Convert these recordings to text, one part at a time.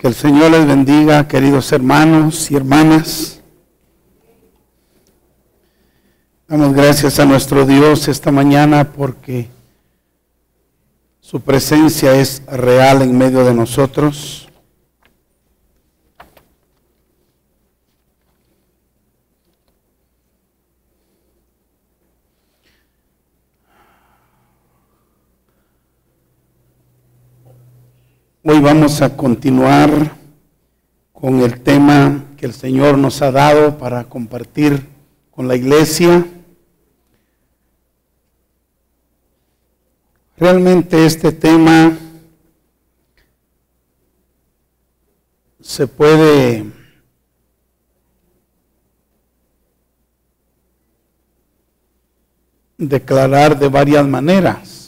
Que el Señor les bendiga, queridos hermanos y hermanas. Damos gracias a nuestro Dios esta mañana porque su presencia es real en medio de nosotros. Hoy vamos a continuar con el tema que el Señor nos ha dado para compartir con la iglesia. Realmente este tema se puede declarar de varias maneras.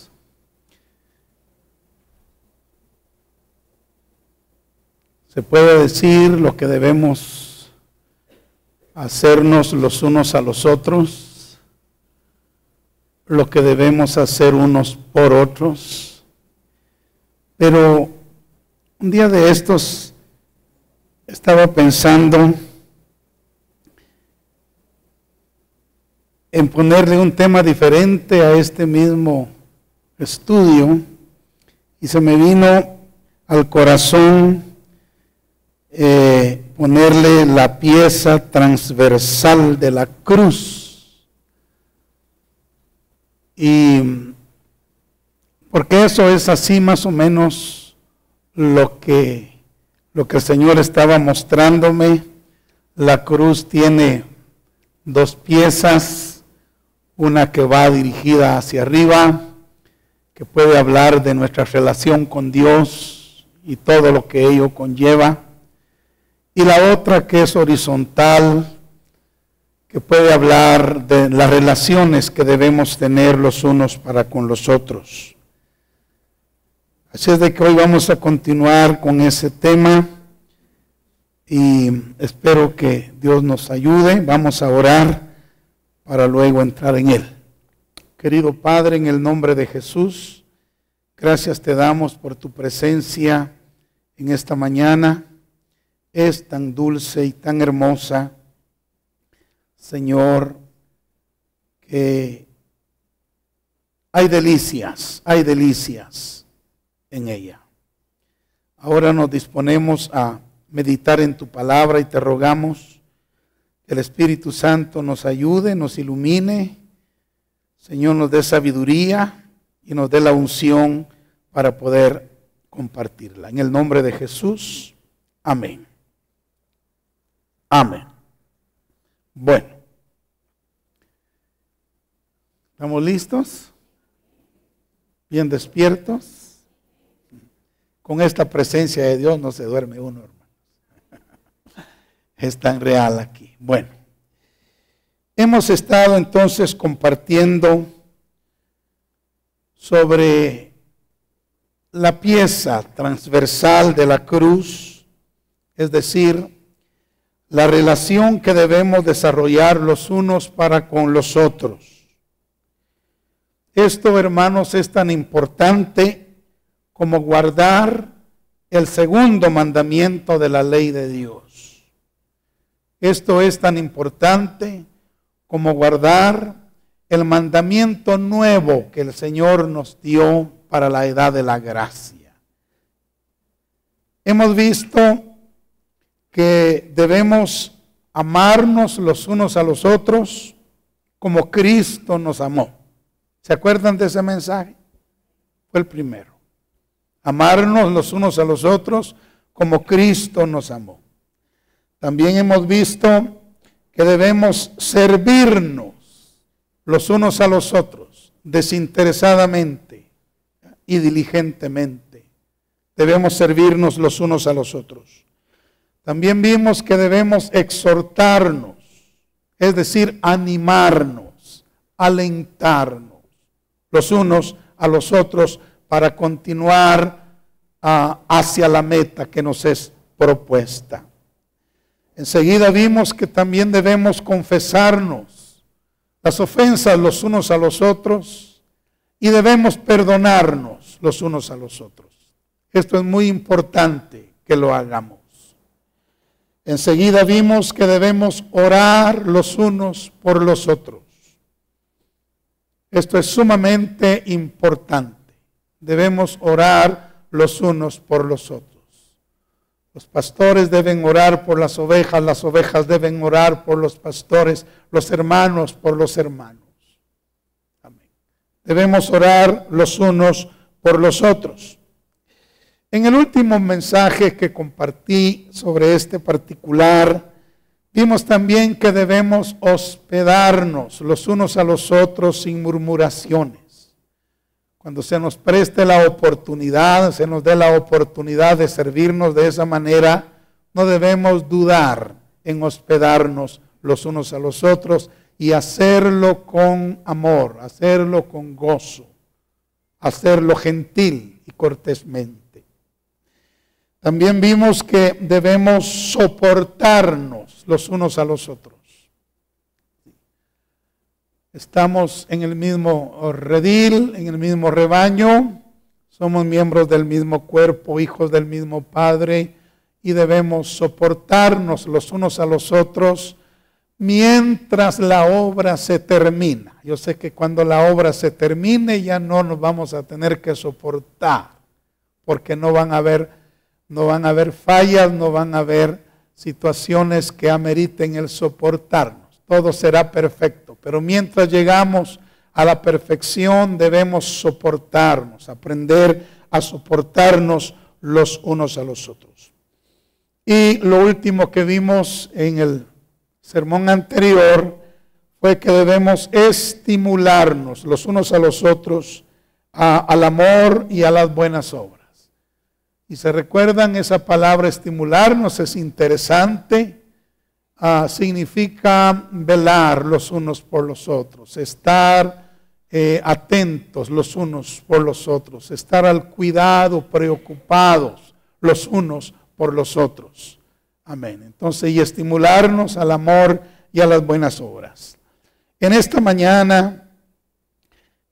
Se puede decir lo que debemos hacernos los unos a los otros, lo que debemos hacer unos por otros. Pero un día de estos estaba pensando en ponerle un tema diferente a este mismo estudio y se me vino al corazón ponerle la pieza transversal de la cruz. Y porque eso es así más o menos lo que el Señor estaba mostrándome. La cruz tiene dos piezas, una que va dirigida hacia arriba, que puede hablar de nuestra relación con Dios y todo lo que ello conlleva, y la otra que es horizontal, que puede hablar de las relaciones que debemos tener los unos para con los otros. Así es de que hoy vamos a continuar con ese tema y espero que Dios nos ayude. Vamos a orar para luego entrar en él. Querido Padre, en el nombre de Jesús, gracias te damos por tu presencia en esta mañana. Es tan dulce y tan hermosa, Señor, que hay delicias en ella. Ahora nos disponemos a meditar en tu palabra y te rogamos que el Espíritu Santo nos ayude, nos ilumine, Señor, nos dé sabiduría y nos dé la unción para poder compartirla. En el nombre de Jesús, amén. Amén. Bueno, ¿estamos listos? ¿Bien despiertos? Con esta presencia de Dios no se duerme uno, hermanos. Es tan real aquí. Bueno, hemos estado entonces compartiendo sobre la pieza transversal de la cruz, es decir, la relación que debemos desarrollar los unos para con los otros. Esto, hermanos, es tan importante como guardar el segundo mandamiento de la ley de Dios. Esto es tan importante como guardar el mandamiento nuevo que el Señor nos dio para la edad de la gracia. Hemos visto que debemos amarnos los unos a los otros como Cristo nos amó. ¿Se acuerdan de ese mensaje? Fue el primero. Amarnos los unos a los otros como Cristo nos amó. También hemos visto que debemos servirnos los unos a los otros desinteresadamente y diligentemente. Debemos servirnos los unos a los otros. También vimos que debemos exhortarnos, es decir, animarnos, alentarnos los unos a los otros para continuar hacia la meta que nos es propuesta. Enseguida vimos que también debemos confesarnos las ofensas los unos a los otros y debemos perdonarnos los unos a los otros. Esto es muy importante que lo hagamos. Enseguida vimos que debemos orar los unos por los otros. Esto es sumamente importante. Debemos orar los unos por los otros. Los pastores deben orar por las ovejas deben orar por los pastores, los hermanos por los hermanos. Amén. Debemos orar los unos por los otros. En el último mensaje que compartí sobre este particular, vimos también que debemos hospedarnos los unos a los otros sin murmuraciones. Cuando se nos preste la oportunidad, se nos dé la oportunidad de servirnos de esa manera, no debemos dudar en hospedarnos los unos a los otros y hacerlo con amor, hacerlo con gozo, hacerlo gentil y cortésmente. También vimos que debemos soportarnos los unos a los otros. Estamos en el mismo redil, en el mismo rebaño, somos miembros del mismo cuerpo, hijos del mismo Padre, y debemos soportarnos los unos a los otros mientras la obra se termina. Yo sé que cuando la obra se termine ya no nos vamos a tener que soportar, porque no van a haber fallas, no van a haber situaciones que ameriten el soportarnos. Todo será perfecto, pero mientras llegamos a la perfección debemos soportarnos, aprender a soportarnos los unos a los otros. Y lo último que vimos en el sermón anterior fue que debemos estimularnos los unos a los otros al amor y a las buenas obras. Y se recuerdan, esa palabra estimularnos es interesante. Significa velar los unos por los otros, estar atentos los unos por los otros, estar al cuidado, preocupados los unos por los otros. Amén. Entonces, y estimularnos al amor y a las buenas obras. En esta mañana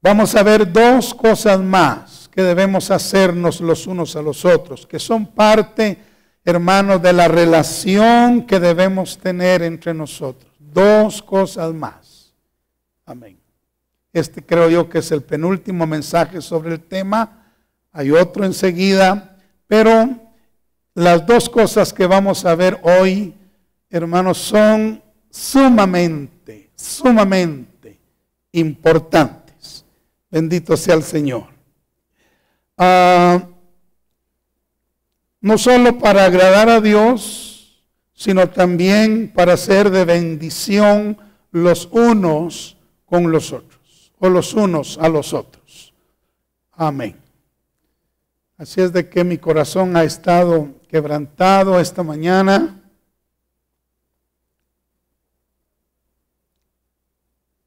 vamos a ver dos cosas más que debemos hacernos los unos a los otros, que son parte, hermanos, de la relación que debemos tener entre nosotros. Dos cosas más. Amén. Este creo yo que es el penúltimo mensaje sobre el tema. Hay otro enseguida. Pero las dos cosas que vamos a ver hoy, hermanos, son sumamente importantes. Bendito sea el Señor. No solo para agradar a Dios, sino también para ser de bendición los unos con los otros, o los unos a los otros. Amén. Así es de que mi corazón ha estado quebrantado esta mañana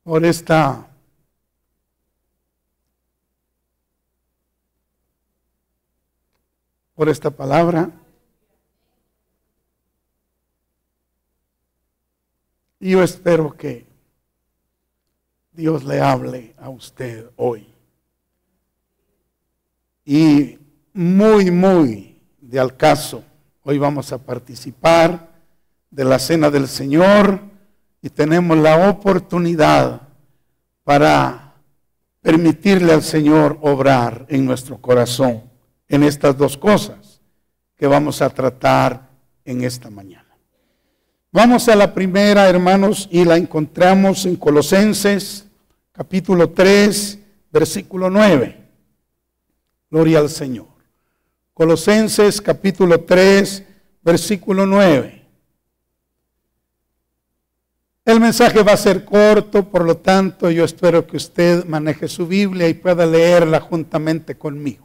por esta palabra. Y yo espero que Dios le hable a usted hoy. Y muy de al caso, hoy vamos a participar de la Cena del Señor y tenemos la oportunidad para permitirle al Señor obrar en nuestro corazón en estas dos cosas que vamos a tratar en esta mañana. Vamos a la primera, hermanos, y la encontramos en Colosenses, capítulo 3, versículo 9. Gloria al Señor. Colosenses, capítulo 3, versículo 9. El mensaje va a ser corto, por lo tanto, yo espero que usted maneje su Biblia y pueda leerla juntamente conmigo.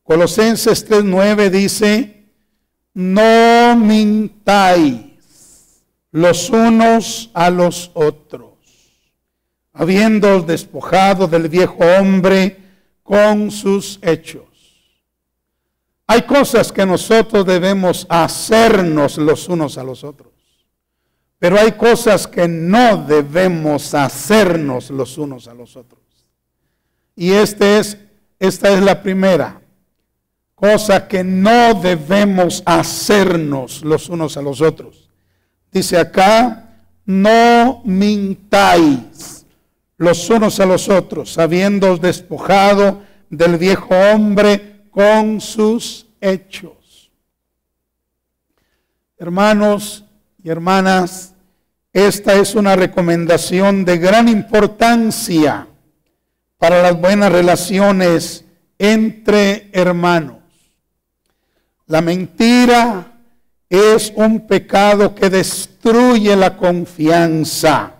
Colosenses 3:9 dice: no mintáis los unos a los otros, habiéndoos despojado del viejo hombre con sus hechos. Hay cosas que nosotros debemos hacernos los unos a los otros, pero hay cosas que no debemos hacernos los unos a los otros. Y esta es la primera. cosa que no debemos hacernos los unos a los otros. Dice acá, no mintáis los unos a los otros, habiéndoos despojado del viejo hombre con sus hechos. Hermanos y hermanas, esta es una recomendación de gran importancia para las buenas relaciones entre hermanos. La mentira es un pecado que destruye la confianza.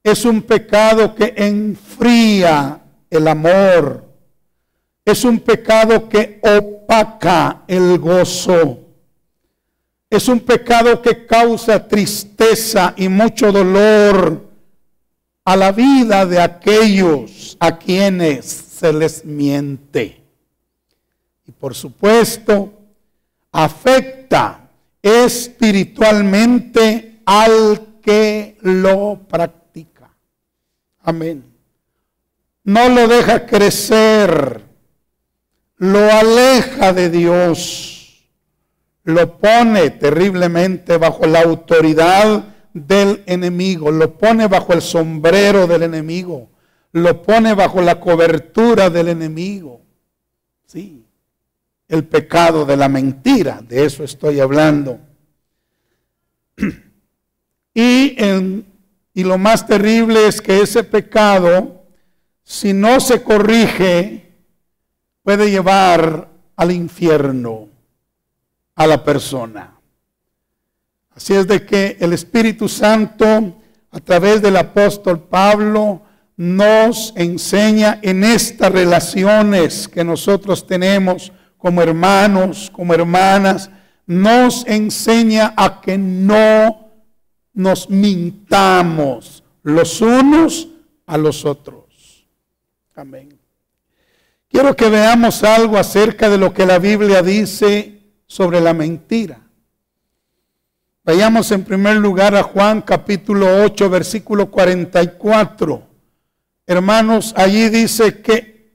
Es un pecado que enfría el amor. Es un pecado que opaca el gozo. Es un pecado que causa tristeza y mucho dolor a la vida de aquellos a quienes se les miente. Y por supuesto, afecta espiritualmente al que lo practica. Amén. No lo deja crecer, lo aleja de Dios. Lo pone terriblemente bajo la autoridad del enemigo, lo pone bajo el sombrero del enemigo, lo pone bajo la cobertura del enemigo. Sí, el pecado de la mentira, de eso estoy hablando. Y lo más terrible es que ese pecado, si no se corrige, puede llevar al infierno a la persona. Así es de que el Espíritu Santo, a través del apóstol Pablo, nos enseña en estas relaciones que nosotros tenemos como hermanos, como hermanas, nos enseña a que no nos mintamos los unos a los otros. Amén. Quiero que veamos algo acerca de lo que la Biblia dice sobre la mentira. Vayamos en primer lugar a Juan capítulo 8, versículo 44. Hermanos, allí dice que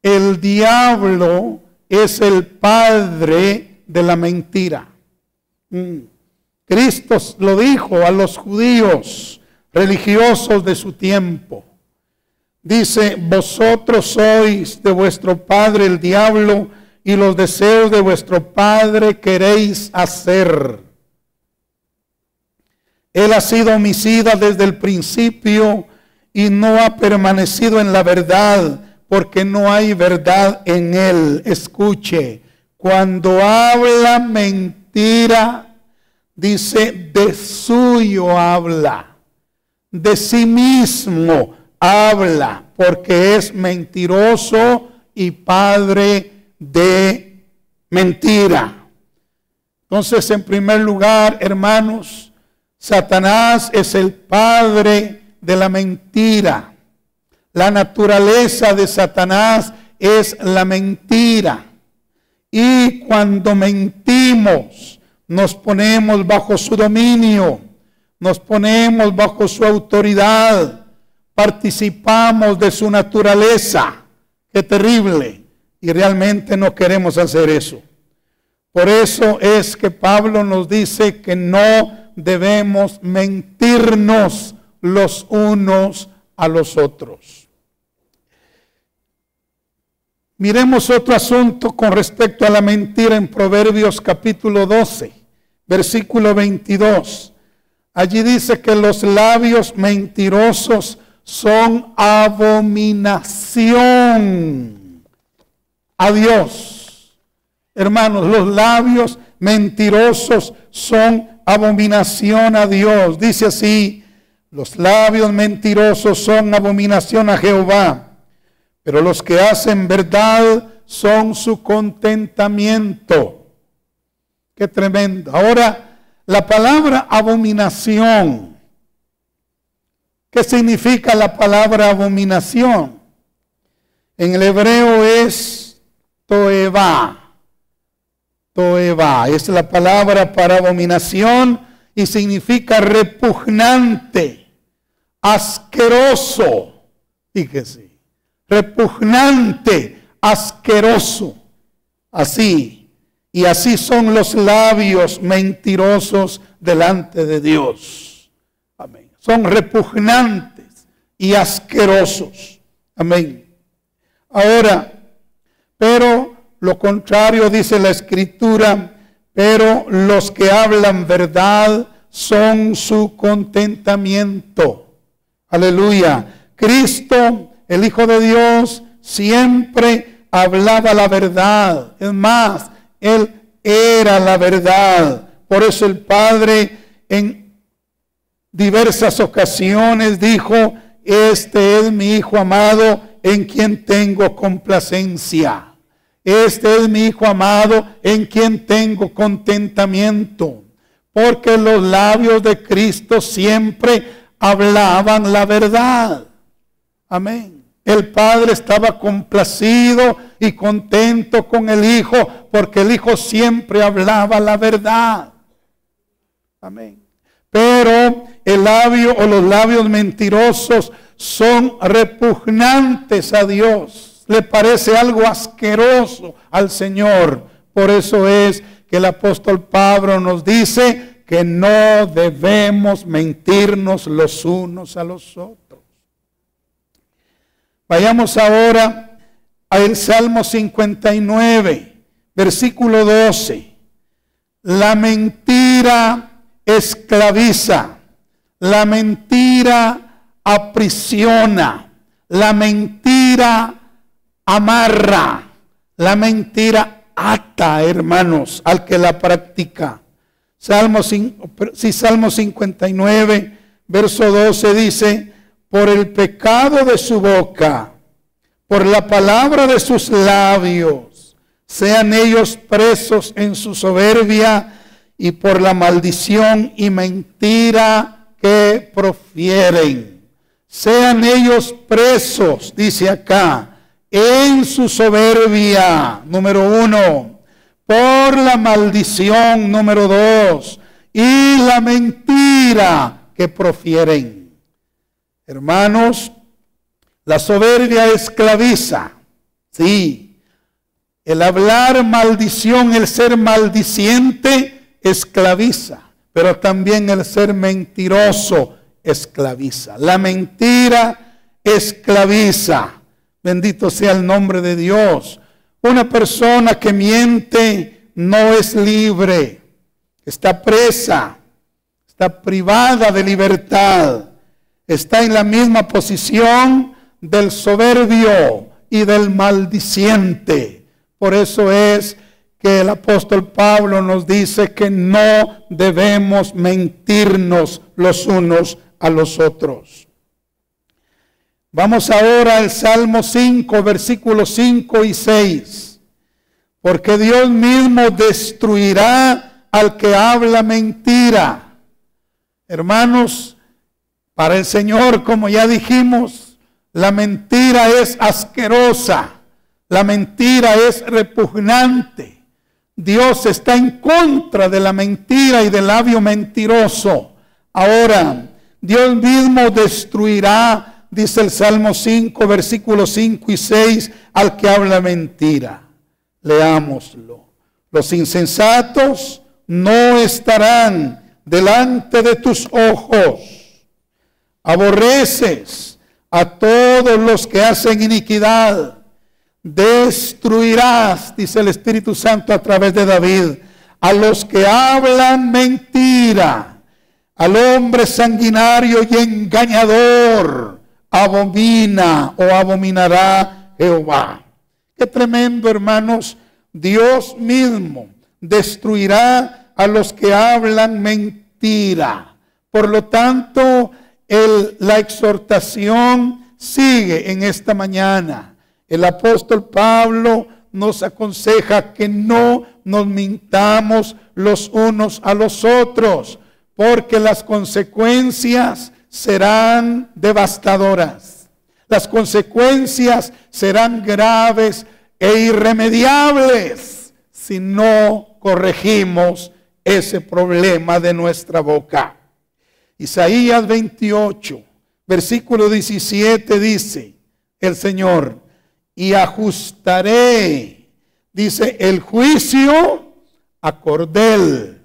el diablo es el padre de la mentira. Cristo lo dijo a los judíos religiosos de su tiempo. Dice, vosotros sois de vuestro padre el diablo, y los deseos de vuestro padre queréis hacer. Él ha sido homicida desde el principio y no ha permanecido en la verdad, porque no hay verdad en él. Escuche, cuando habla mentira, dice, de suyo habla, de sí mismo habla, porque es mentiroso y padre de mentira. Entonces, en primer lugar, hermanos, Satanás es el padre de la mentira. La naturaleza de Satanás es la mentira. Y cuando mentimos, nos ponemos bajo su dominio, nos ponemos bajo su autoridad, participamos de su naturaleza. ¡Qué terrible! Y realmente no queremos hacer eso. Por eso es que Pablo nos dice que no debemos mentirnos los unos a los otros. Miremos otro asunto con respecto a la mentira en Proverbios capítulo 12, versículo 22. Allí dice que los labios mentirosos son abominación a Dios. Hermanos, los labios mentirosos son abominación a Dios. Dice así, los labios mentirosos son abominación a Jehová, pero los que hacen verdad son su contentamiento. Qué tremendo. Ahora, la palabra abominación, ¿qué significa la palabra abominación? En el hebreo es toeva. Toeva es la palabra para abominación y significa repugnante, asqueroso. Fíjese, repugnante, asqueroso. Así, y así son los labios mentirosos delante de Dios. Amén. Son repugnantes y asquerosos. Amén. Ahora, pero lo contrario dice la Escritura, pero los que hablan verdad son su contentamiento. Aleluya. Cristo, el Hijo de Dios, siempre hablaba la verdad. Es más, Él era la verdad. Por eso el Padre en diversas ocasiones dijo, este es mi Hijo amado en quien tengo complacencia. Este es mi Hijo amado en quien tengo contentamiento. Porque los labios de Cristo siempre hablaban la verdad. Amén. El Padre estaba complacido y contento con el Hijo, porque el Hijo siempre hablaba la verdad. Amén. Pero el labio o los labios mentirosos son repugnantes a Dios. Le parece algo asqueroso al Señor. Por eso es que el apóstol Pablo nos dice que no debemos mentirnos los unos a los otros. Vayamos ahora al Salmo 59, versículo 12. La mentira esclaviza, la mentira aprisiona, la mentira amarra, la mentira ata, hermanos, al que la practica. Salmo 59, verso 12 dice, por el pecado de su boca, por la palabra de sus labios, sean ellos presos en su soberbia y por la maldición y mentira que profieren. Sean ellos presos, dice acá, en su soberbia, número 1, por la maldición, número 2, y la mentira que profieren. Hermanos, la soberbia esclaviza, sí. El hablar maldición, el ser maldiciente, esclaviza. Pero también el ser mentiroso esclaviza. La mentira esclaviza. Bendito sea el nombre de Dios. Una persona que miente no es libre. Está presa. Está privada de libertad. Está en la misma posición del soberbio y del maldiciente. Por eso es que el apóstol Pablo nos dice que no debemos mentirnos los unos a los otros. Vamos ahora al Salmo 5, versículos 5 y 6. Porque Dios mismo destruirá al que habla mentira. Hermanos, para el Señor, como ya dijimos, la mentira es asquerosa. La mentira es repugnante. Dios está en contra de la mentira y del labio mentiroso. Ahora, Dios mismo destruirá, dice el Salmo 5, versículos 5 y 6, al que habla mentira. Leámoslo. Los insensatos no estarán delante de tus ojos. Aborreces a todos los que hacen iniquidad. Destruirás, dice el Espíritu Santo a través de David, a los que hablan mentira. Al hombre sanguinario y engañador abomina o abominará Jehová. Qué tremendo, hermanos. Dios mismo destruirá a los que hablan mentira. Por lo tanto, la exhortación sigue en esta mañana. El apóstol Pablo nos aconseja que no nos mintamos los unos a los otros, porque las consecuencias serán devastadoras. Las consecuencias serán graves e irremediables si no corregimos ese problema de nuestra boca. Isaías 28, versículo 17 dice el Señor, y ajustaré dice el juicio a cordel,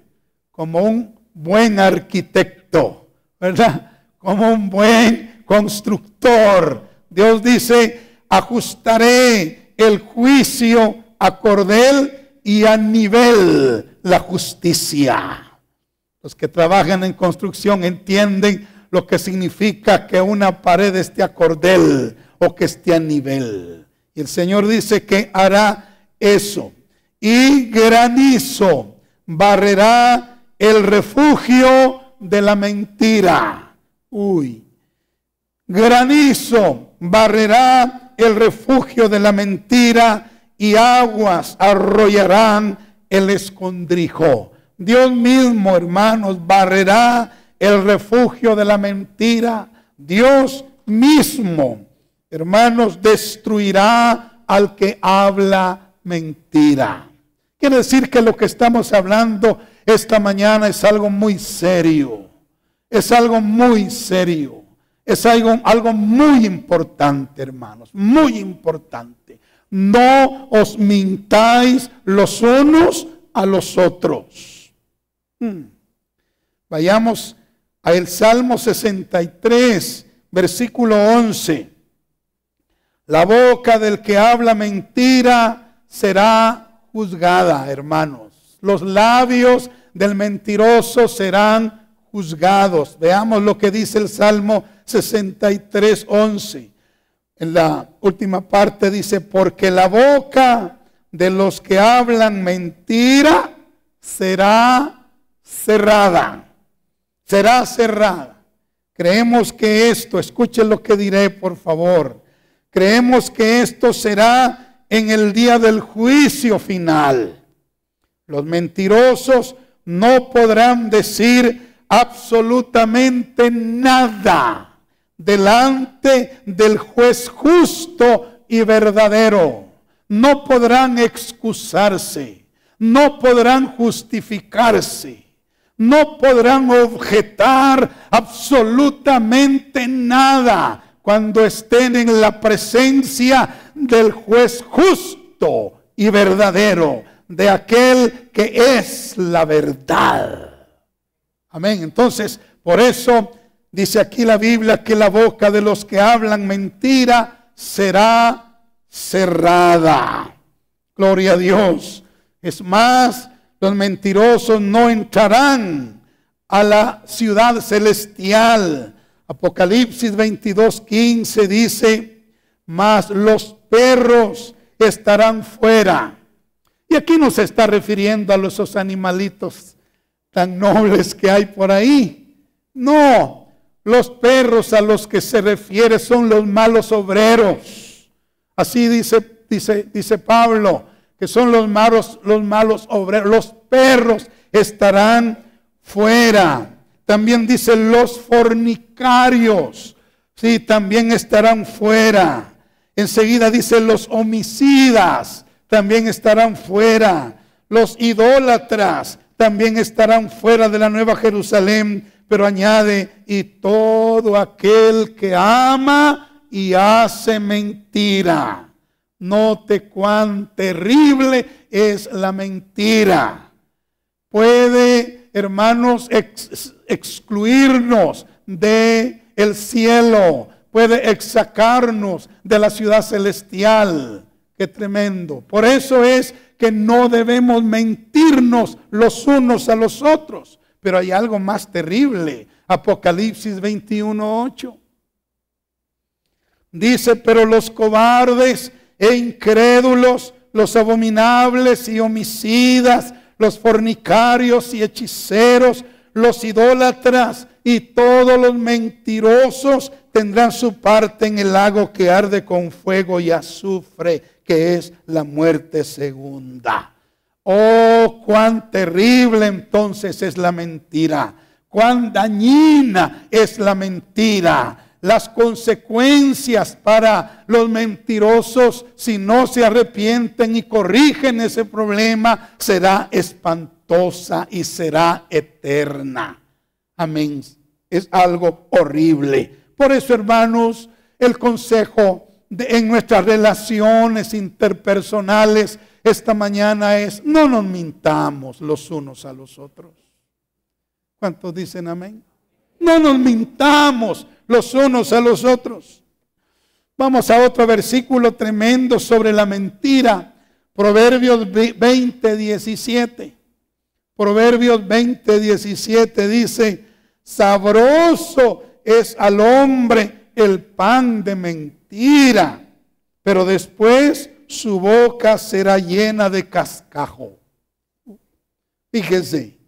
como un buen arquitecto, ¿verdad? Como un buen constructor. Dios dice, ajustaré el juicio a cordel y a nivel la justicia. Los que trabajan en construcción entienden lo que significa que una pared esté a cordel o que esté a nivel. Y el Señor dice que hará eso. Y granizo barrerá el refugio de la mentira. Granizo barrerá el refugio de la mentira y aguas arrollarán el escondrijo. Dios mismo, hermanos, barrerá el refugio de la mentira. Dios mismo, hermanos, destruirá al que habla mentira. Quiere decir que lo que estamos hablando esta mañana es algo muy serio. Es algo muy serio. Es algo muy importante, hermanos. Muy importante. No os mintáis los unos a los otros. Vayamos al Salmo 63, versículo 11. La boca del que habla mentira será juzgada, hermanos. Los labios del mentiroso serán juzgados. Veamos lo que dice el Salmo 63, 11. En la última parte dice, porque la boca de los que hablan mentira será cerrada. Será cerrada. Creemos que esto, escuchen lo que diré por favor. Creemos que esto será en el día del juicio final. Los mentirosos no podrán decir absolutamente nada delante del juez justo y verdadero. No podrán excusarse, no podrán justificarse, no podrán objetar absolutamente nada cuando estén en la presencia del juez justo y verdadero, de aquel que es la verdad. Amén. Entonces, por eso dice aquí la Biblia que la boca de los que hablan mentira será cerrada. Gloria a Dios. Es más, los mentirosos no entrarán a la ciudad celestial. Apocalipsis 22:15 dice, mas los perros estarán fuera. Y aquí no se está refiriendo a esos animalitos tan nobles que hay por ahí. No, los perros a los que se refiere son los malos obreros. Así dice Pablo, que son los malos obreros. Los perros estarán fuera. También dice los fornicarios, sí, también estarán fuera. Enseguida dice los homicidas, también estarán fuera. Los idólatras también estarán fuera de la Nueva Jerusalén. Pero añade, y todo aquel que ama y hace mentira. Note cuán terrible es la mentira. Puede, hermanos, excluirnos del cielo. Puede sacarnos de la ciudad celestial. Qué tremendo. Por eso es que no debemos mentirnos los unos a los otros. Pero hay algo más terrible. Apocalipsis 21:8. Dice, pero los cobardes e incrédulos, los abominables y homicidas, los fornicarios y hechiceros, los idólatras y todos los mentirosos tendrán su parte en el lago que arde con fuego y azufre, que es la muerte segunda. Oh, cuán terrible entonces es la mentira, cuán dañina es la mentira. Las consecuencias para los mentirosos, si no se arrepienten y corrigen ese problema, será espantosa y será eterna. Amén. Es algo horrible. Por eso, hermanos, el consejo en nuestras relaciones interpersonales esta mañana es: no nos mintamos los unos a los otros. ¿Cuántos dicen amén? No nos mintamos los unos a los otros. Vamos a otro versículo tremendo sobre la mentira. Proverbios 20:17. Proverbios 20:17 dice: sabroso es al hombre el pan de mentira, pero después su boca será llena de cascajo. Fíjese,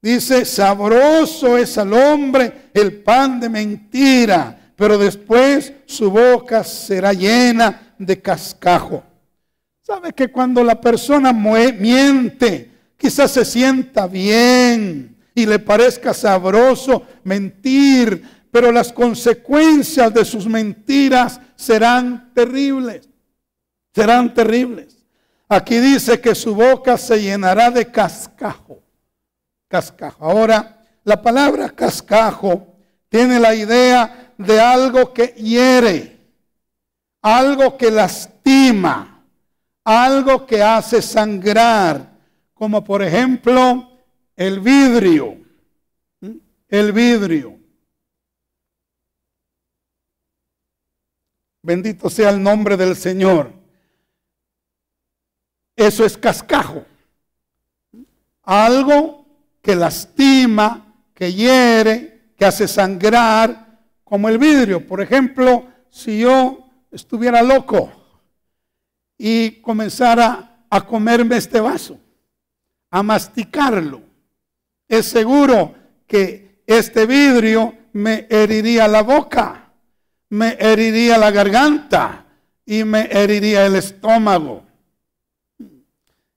dice: sabroso es al hombre el pan de mentira, pero después su boca será llena de cascajo. ¿Sabe que cuando la persona miente, quizás se sienta bien y le parezca sabroso mentir, pero las consecuencias de sus mentiras serán terribles? Serán terribles. Aquí dice que su boca se llenará de cascajo. Cascajo. Ahora, la palabra cascajo tiene la idea de algo que hiere, algo que lastima, algo que hace sangrar, como por ejemplo el vidrio. El vidrio. Bendito sea el nombre del Señor. Eso es cascajo. Algo que lastima, que hiere, que hace sangrar, como el vidrio. Por ejemplo, si yo estuviera loco y comenzara a comerme este vaso, a masticarlo, es seguro que este vidrio me heriría la boca, me heriría la garganta y me heriría el estómago.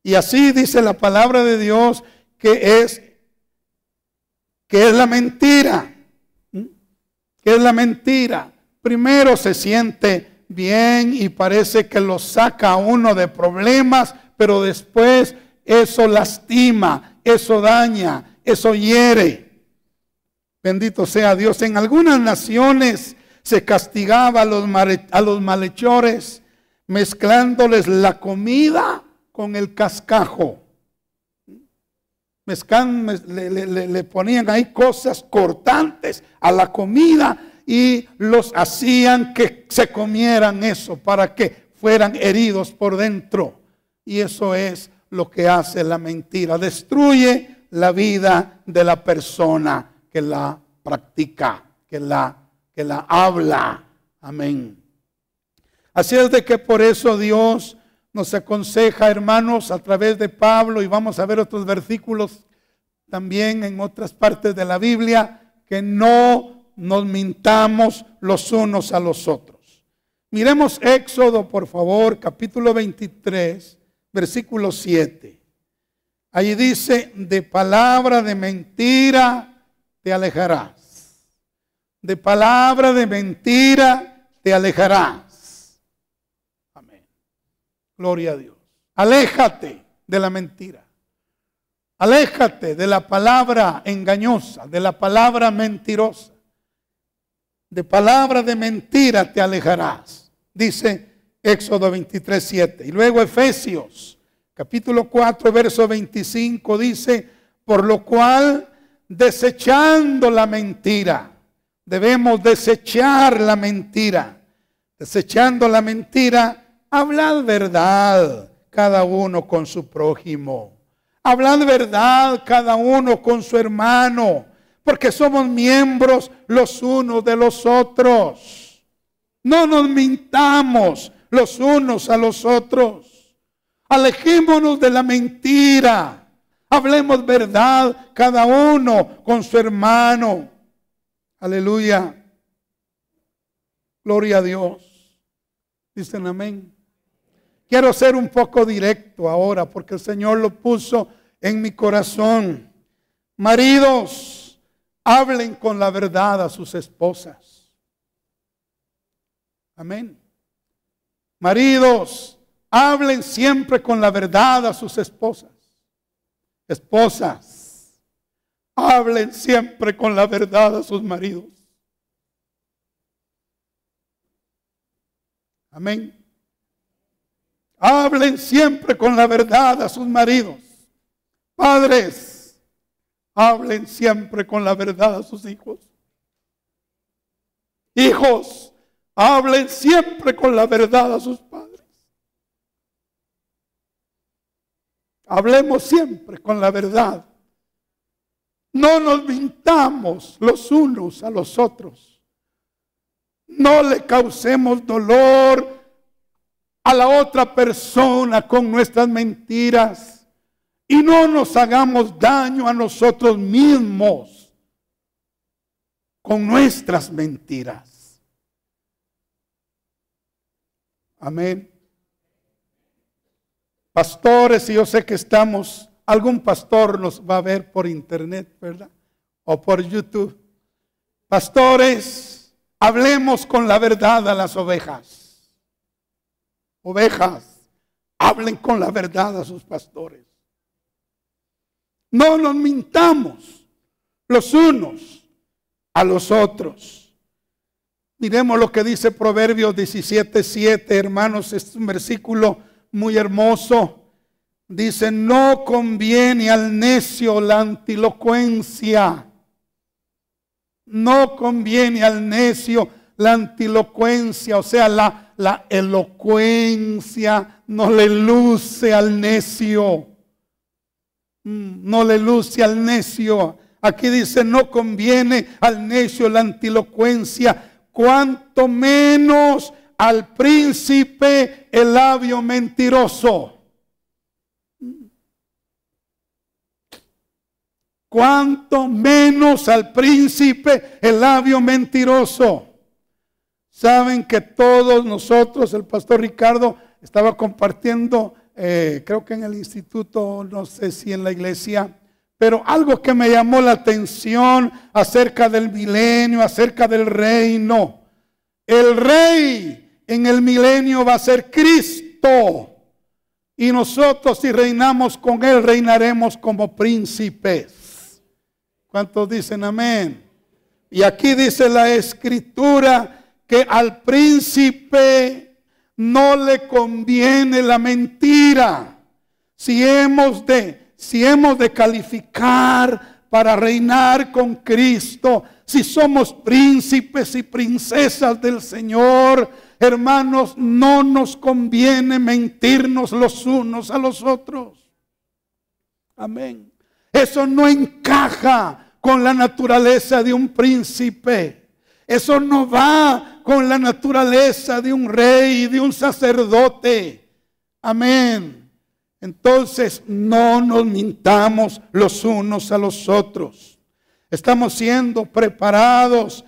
Y así dice la palabra de Dios que es la mentira. ¿Qué es la mentira? Primero se siente bien y parece que lo saca a uno de problemas, pero después eso lastima, eso daña, eso hiere. Bendito sea Dios. En algunas naciones se castigaba a los malhechores mezclándoles la comida con el cascajo. Le ponían ahí cosas cortantes a la comida y los hacían que se comieran eso para que fueran heridos por dentro. Y eso es lo que hace la mentira. Destruye la vida de la persona que la practica, que la habla. Amén. Así es de que por eso Dios nos aconseja, hermanos, a través de Pablo, y vamos a ver otros versículos también en otras partes de la Biblia, que no nos mintamos los unos a los otros. Miremos Éxodo, por favor, capítulo 23, versículo 7. Allí dice: de palabra de mentira te alejarás. De palabra de mentira te alejarás. Amén. Gloria a Dios. Aléjate de la mentira. Aléjate de la palabra engañosa, de la palabra mentirosa. De palabra de mentira te alejarás. Dice Éxodo 23, 7. Y luego Efesios, capítulo 4, verso 25, dice: por lo cual, desechando la mentira. Debemos desechar la mentira. Desechando la mentira, hablad verdad cada uno con su prójimo. Hablad verdad cada uno con su hermano, porque somos miembros los unos de los otros. No nos mintamos los unos a los otros. Alejémonos de la mentira. Hablemos verdad cada uno con su hermano. Aleluya. Gloria a Dios. Dicen amén. Quiero ser un poco directo ahora porque el Señor lo puso en mi corazón. Maridos, hablen con la verdad a sus esposas. Amén. Maridos, hablen siempre con la verdad a sus esposas. Esposas, hablen siempre con la verdad a sus maridos. Amén. Hablen siempre con la verdad a sus maridos. Padres, hablen siempre con la verdad a sus hijos. Hijos, hablen siempre con la verdad a sus padres. Hablemos siempre con la verdad. No nos mintamos los unos a los otros. No le causemos dolor a la otra persona con nuestras mentiras. Y no nos hagamos daño a nosotros mismos con nuestras mentiras. Amén. Pastores, y yo sé que algún pastor nos va a ver por internet, ¿verdad? O por YouTube. Pastores, hablemos con la verdad a las ovejas. Ovejas, hablen con la verdad a sus pastores. No nos mintamos los unos a los otros. Miremos lo que dice Proverbios 17:7, hermanos, es un versículo muy hermoso. Dice, no conviene al necio la antilocuencia. No conviene al necio la antilocuencia, o sea, la elocuencia no le luce al necio. No le luce al necio. Aquí dice, no conviene al necio la antilocuencia, cuanto menos al príncipe el labio mentiroso. Cuanto menos al príncipe el labio mentiroso. Saben que todos nosotros, el pastor Ricardo estaba compartiendo, creo que en el instituto, no sé si en la iglesia, pero algo que me llamó la atención acerca del milenio, acerca del reino. El rey en el milenio va a ser Cristo. Y nosotros, si reinamos con Él, reinaremos como príncipes. ¿Cuántos dicen amén? Y aquí dice la Escritura que al príncipe no le conviene la mentira. Si hemos de calificar para reinar con Cristo, si somos príncipes y princesas del Señor, hermanos, no nos conviene mentirnos los unos a los otros. Amén. Eso no encaja con la naturaleza de un príncipe. Eso no va con la naturaleza de un rey, de un sacerdote. Amén. Entonces, no nos mintamos los unos a los otros. Estamos siendo preparados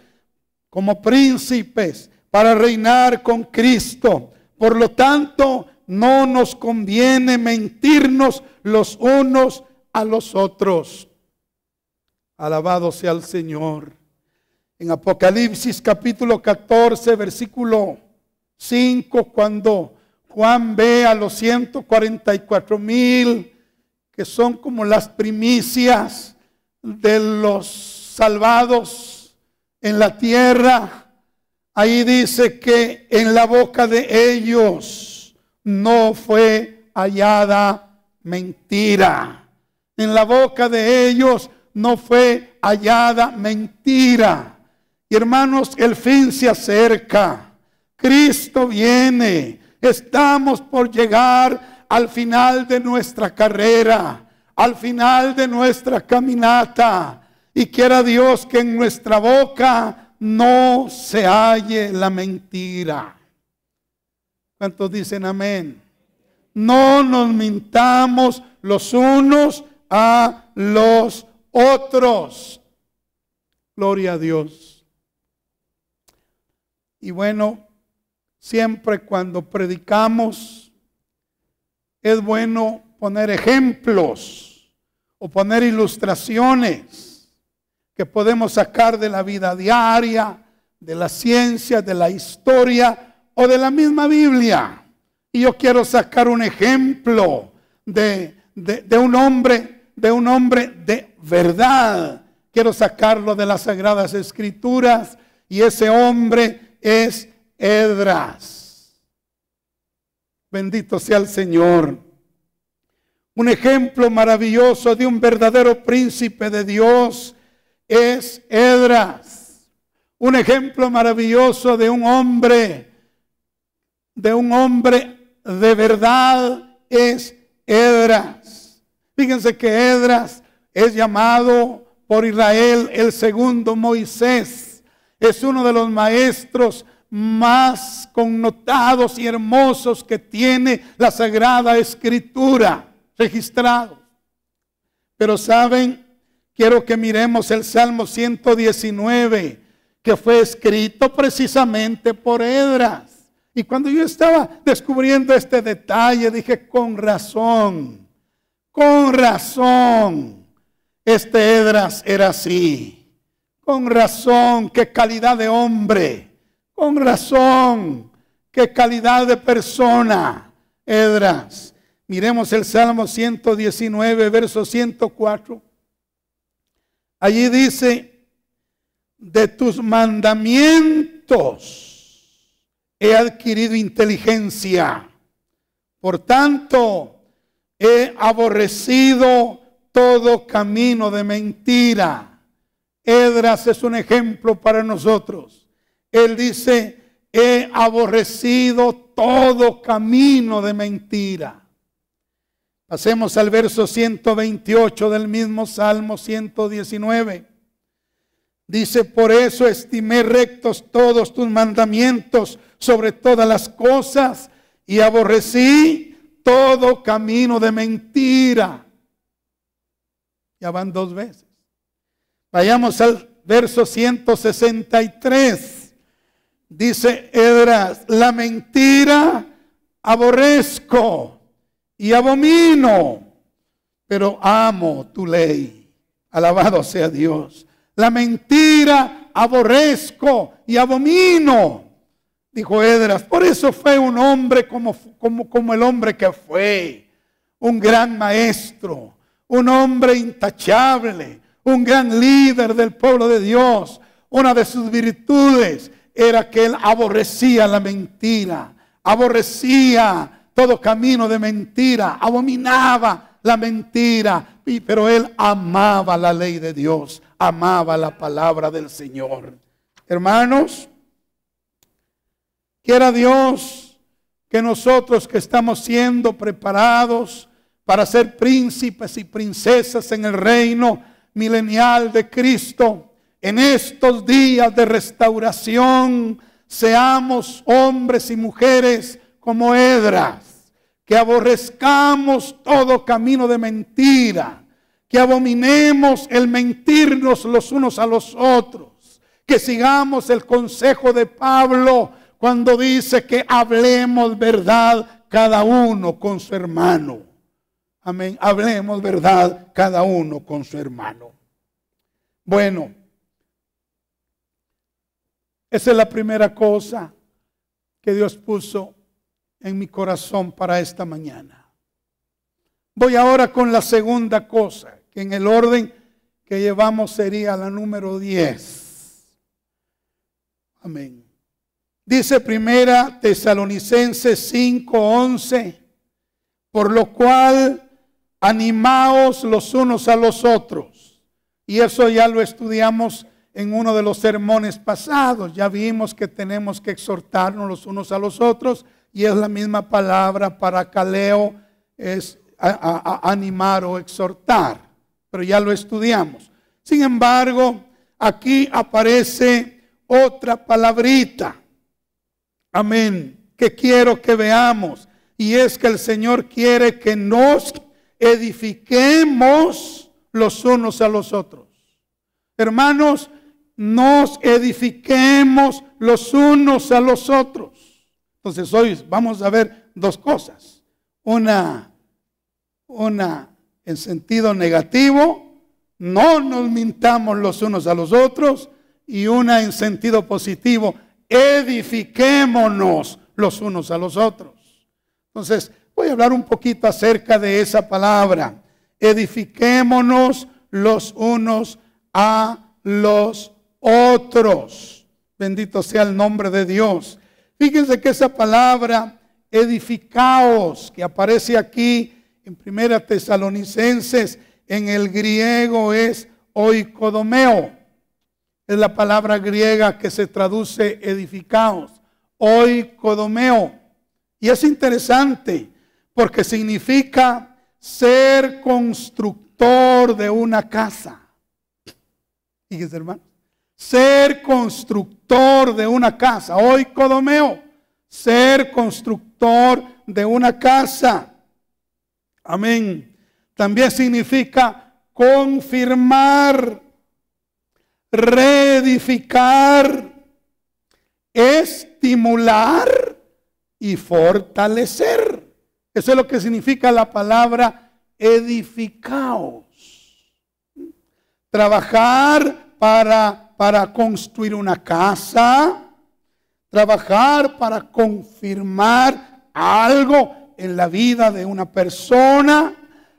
como príncipes para reinar con Cristo. Por lo tanto, no nos conviene mentirnos los unos a los otros. Alabado sea el Señor. En Apocalipsis capítulo 14, versículo 5, cuando Juan ve a los 144,000, que son como las primicias de los salvados en la tierra, ahí dice que en la boca de ellos no fue hallada mentira. En la boca de ellos no fue hallada mentira. Y hermanos, el fin se acerca. Cristo viene. Estamos por llegar al final de nuestra carrera, al final de nuestra caminata. Y quiera Dios que en nuestra boca no se halle la mentira. ¿Cuántos dicen amén? No nos mintamos los unos a los otros. Gloria a Dios. Y bueno, siempre cuando predicamos es bueno poner ejemplos o poner ilustraciones que podemos sacar de la vida diaria, de la ciencia, de la historia o de la misma Biblia. Y yo quiero sacar un ejemplo de un hombre de verdad. Quiero sacarlo de las Sagradas Escrituras, y ese hombre es Esdras. Bendito sea el Señor. Un ejemplo maravilloso de un verdadero príncipe de Dios es Esdras. Un ejemplo maravilloso de un hombre de verdad es Esdras. Fíjense que Esdras es llamado por Israel el segundo Moisés. Es uno de los maestros más connotados y hermosos que tiene la Sagrada Escritura registrado. Pero saben, quiero que miremos el Salmo 119, que fue escrito precisamente por Esdras. Y cuando yo estaba descubriendo este detalle, dije, con razón, este Esdras era así. Con razón, qué calidad de hombre. Con razón, qué calidad de persona, Esdras. Miremos el Salmo 119, verso 104. Allí dice, de tus mandamientos he adquirido inteligencia. Por tanto, he aborrecido todo camino de mentira. Esdras es un ejemplo para nosotros. Él dice, he aborrecido todo camino de mentira. Pasemos al verso 128 del mismo Salmo 119. Dice, por eso estimé rectos todos tus mandamientos sobre todas las cosas y aborrecí todo camino de mentira. Ya van dos veces. Vayamos al verso 163. Dice Esdras, la mentira aborrezco y abomino, pero amo tu ley. Alabado sea Dios. La mentira aborrezco y abomino, dijo Esdras. Por eso fue un hombre como el hombre que fue. Un gran maestro, un hombre intachable, un gran líder del pueblo de Dios. Una de sus virtudes era que él aborrecía la mentira, aborrecía todo camino de mentira, abominaba la mentira, pero él amaba la ley de Dios, amaba la palabra del Señor. Hermanos, quiera Dios que nosotros que estamos siendo preparados para ser príncipes y princesas en el reino milenial de Cristo, en estos días de restauración, seamos hombres y mujeres como Esdras, que aborrezcamos todo camino de mentira, que abominemos el mentirnos los unos a los otros, que sigamos el consejo de Pablo cuando dice que hablemos verdad cada uno con su hermano. Amén, hablemos verdad cada uno con su hermano. Bueno, esa es la primera cosa que Dios puso en mi corazón para esta mañana. Voy ahora con la segunda cosa, que en el orden que llevamos sería la número 10. Amén. Dice primera Tesalonicenses 5:11, por lo cual animaos los unos a los otros. Y eso ya lo estudiamos en uno de los sermones pasados. Ya vimos que tenemos que exhortarnos los unos a los otros, y es la misma palabra para caleo, es animar o exhortar, pero ya lo estudiamos. Sin embargo, aquí aparece otra palabrita, amén, que quiero que veamos, y es que el Señor quiere que nos edifiquemos los unos a los otros. Hermanos, nos edifiquemos los unos a los otros. Entonces hoy vamos a ver dos cosas. Una en sentido negativo, no nos mintamos los unos a los otros, y una en sentido positivo, edifiquémonos los unos a los otros. Entonces voy a hablar un poquito acerca de esa palabra. Edifiquémonos los unos a los otros. Bendito sea el nombre de Dios. Fíjense que esa palabra edificaos, que aparece aquí en 1 Tesalonicenses, en el griego es oikodomeo. Es la palabra griega que se traduce edificaos, oikodomeo. Y es interesante porque significa ser constructor de una casa. Fíjense, hermano, ser constructor de una casa, oikodomeo, ser constructor de una casa. Amén. También significa confirmar, reedificar, estimular y fortalecer. Eso es lo que significa la palabra edificaos. Trabajar para construir una casa, trabajar para confirmar algo en la vida de una persona,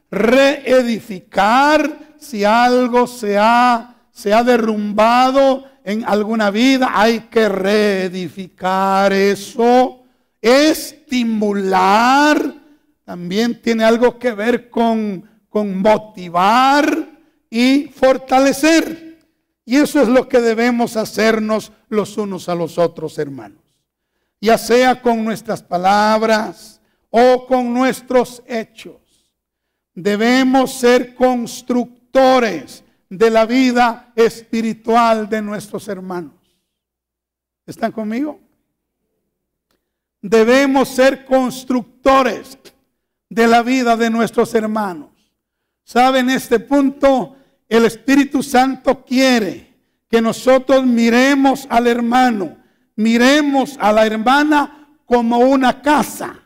reedificar si algo se ha derrumbado en alguna vida, hay que reedificar eso. Estimular también tiene algo que ver con motivar y fortalecer. Y eso es lo que debemos hacernos los unos a los otros, hermanos. Ya sea con nuestras palabras o con nuestros hechos. Debemos ser constructores de la vida espiritual de nuestros hermanos. ¿Están conmigo? Debemos ser constructores de la vida de nuestros hermanos. ¿Saben? En este punto, el Espíritu Santo quiere que nosotros miremos al hermano, miremos a la hermana como una casa,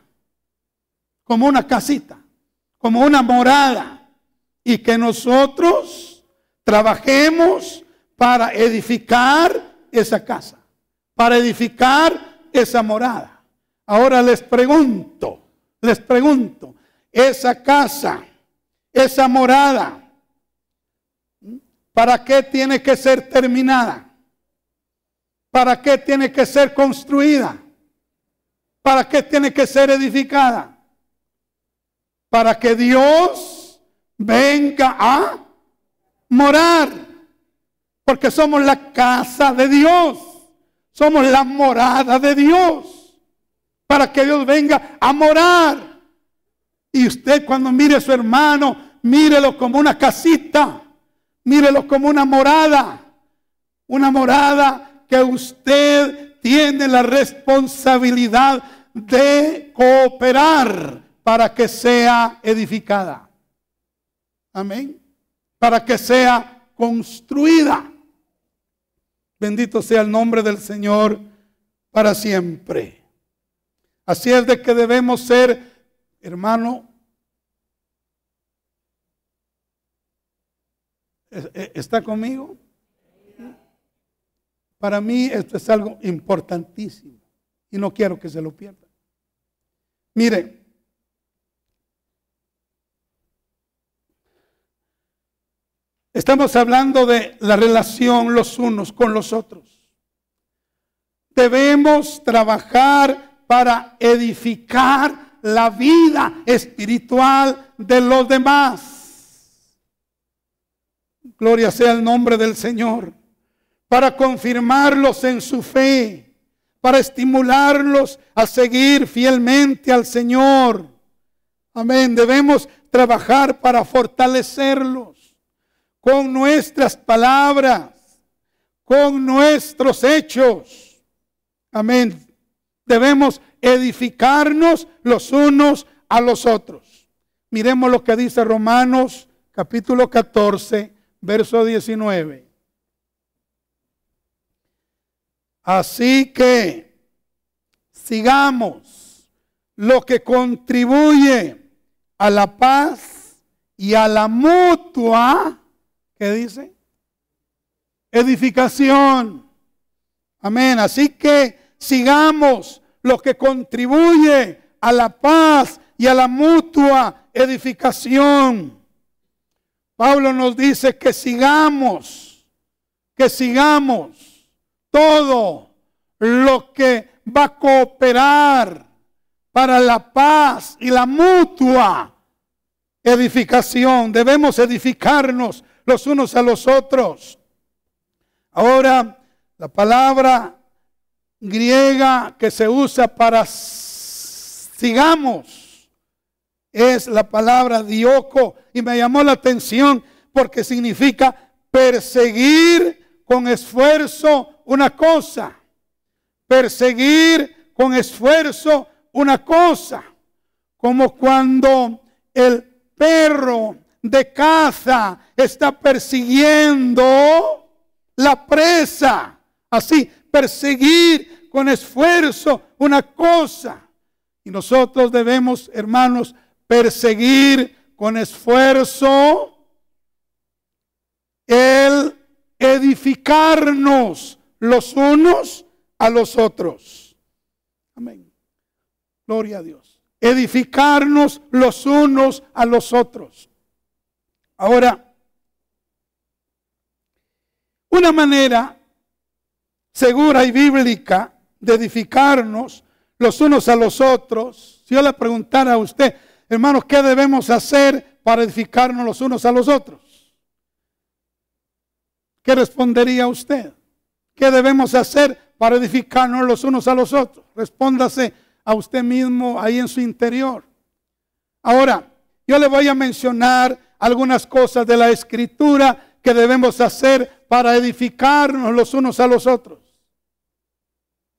como una casita, como una morada, y que nosotros trabajemos para edificar esa casa, para edificar esa morada. Ahora les pregunto, esa casa, esa morada, ¿para qué tiene que ser terminada? ¿Para qué tiene que ser construida? ¿Para qué tiene que ser edificada? Para que Dios venga a morar. Porque somos la casa de Dios. Somos la morada de Dios. Para que Dios venga a morar. Y usted cuando mire a su hermano, mírelo como una casita. Mírelo como una morada. Una morada que usted tiene la responsabilidad de cooperar para que sea edificada. Amén. Para que sea construida. Bendito sea el nombre del Señor para siempre. Así es de que debemos ser, hermano. ¿Está conmigo? Para mí esto es algo importantísimo y no quiero que se lo pierda. Mire, estamos hablando de la relación los unos con los otros. Debemos trabajar para edificar la vida espiritual de los demás. Gloria sea el nombre del Señor. Para confirmarlos en su fe, para estimularlos a seguir fielmente al Señor. Amén. Debemos trabajar para fortalecerlos con nuestras palabras, con nuestros hechos. Amén. Debemos edificarnos los unos a los otros. Miremos lo que dice Romanos capítulo 14, verso 19. Así que sigamos lo que contribuye a la paz y a la mutua, ¿qué dice? Edificación. Amén. Así que sigamos lo que contribuye a la paz y a la mutua edificación. Pablo nos dice que sigamos todo lo que va a cooperar para la paz y la mutua edificación. Debemos edificarnos los unos a los otros. Ahora, la palabra griega que se usa para sigamos es la palabra dioko, y me llamó la atención porque significa perseguir con esfuerzo una cosa. Perseguir con esfuerzo una cosa. Como cuando el perro de caza está persiguiendo la presa. Así, perseguir con esfuerzo una cosa. Y nosotros debemos, hermanos, perseguir con esfuerzo el edificarnos los unos a los otros. Amén. Gloria a Dios. Edificarnos los unos a los otros. Ahora, una manera segura y bíblica de edificarnos los unos a los otros, si yo le preguntara a usted, hermanos, ¿qué debemos hacer para edificarnos los unos a los otros? ¿Qué respondería usted? ¿Qué debemos hacer para edificarnos los unos a los otros? Respóndase a usted mismo ahí en su interior. Ahora, yo le voy a mencionar algunas cosas de la Escritura que debemos hacer para edificarnos los unos a los otros.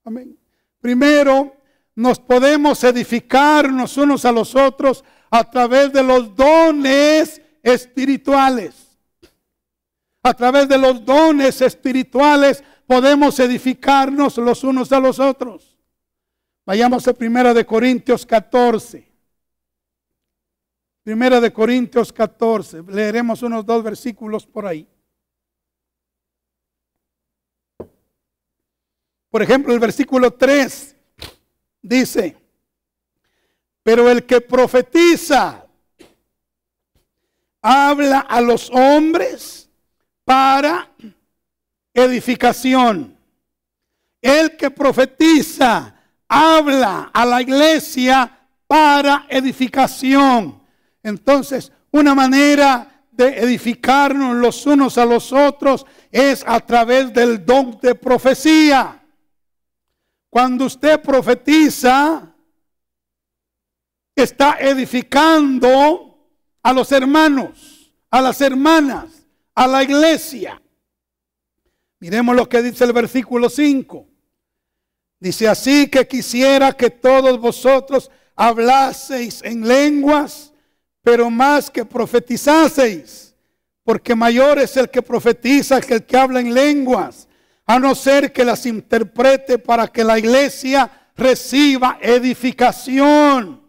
Amén. Primero, nos podemos edificarnos unos a los otros a través de los dones espirituales. A través de los dones espirituales podemos edificarnos los unos a los otros. Vayamos a 1 Corintios 14. 1 Corintios 14. Leeremos unos 2 versículos por ahí. Por ejemplo, el versículo 3 dice: pero el que profetiza habla a los hombres para edificación. El que profetiza habla a la iglesia para edificación. Entonces, una manera de edificarnos los unos a los otros es a través del don de profecía. Cuando usted profetiza, está edificando a los hermanos, a las hermanas, a la iglesia. Miremos lo que dice el versículo 5. Dice: así que quisiera que todos vosotros hablaseis en lenguas, pero más que profetizaseis, porque mayor es el que profetiza que el que habla en lenguas, a no ser que las interprete para que la iglesia reciba edificación.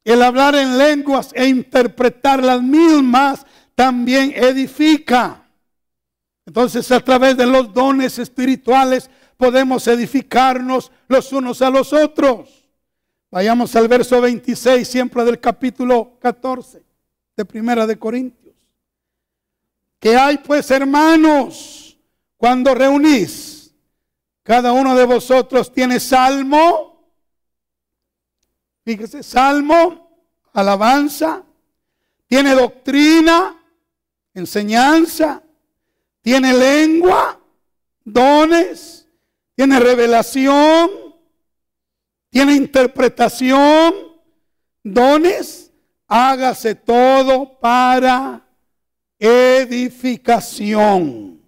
El hablar en lenguas e interpretar las mismas también edifica. Entonces, a través de los dones espirituales podemos edificarnos los unos a los otros. Vayamos al verso 26, siempre del capítulo 14 de 1 Corintios. ¿Qué hay pues, hermanos? Cuando reunís, cada uno de vosotros tiene salmo, fíjese, salmo, alabanza, tiene doctrina, enseñanza, tiene lengua, dones, tiene revelación, tiene interpretación, dones. Hágase todo para edificación.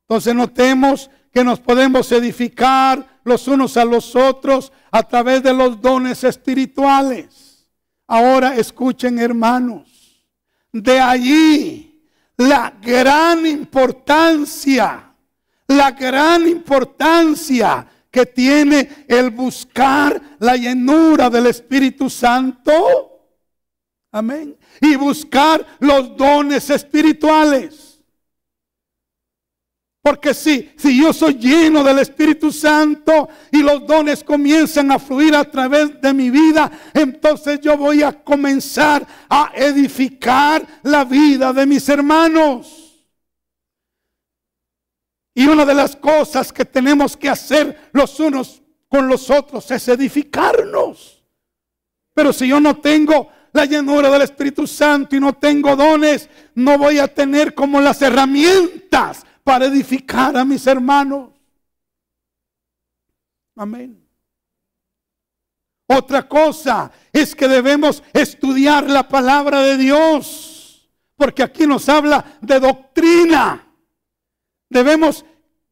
Entonces notemos que nos podemos edificar los unos a los otros a través de los dones espirituales. Ahora escuchen, hermanos, de allí la gran importancia que tiene el buscar la llenura del Espíritu Santo. Amén. Y buscar los dones espirituales. Porque si yo soy lleno del Espíritu Santo y los dones comienzan a fluir a través de mi vida, entonces yo voy a comenzar a edificar la vida de mis hermanos. Y una de las cosas que tenemos que hacer los unos con los otros es edificarnos. Pero si yo no tengo la llenura del Espíritu Santo y no tengo dones, no voy a tener como las herramientas para edificar a mis hermanos. Amén. Otra cosa es que debemos estudiar la palabra de Dios, porque aquí nos habla de doctrina. Debemos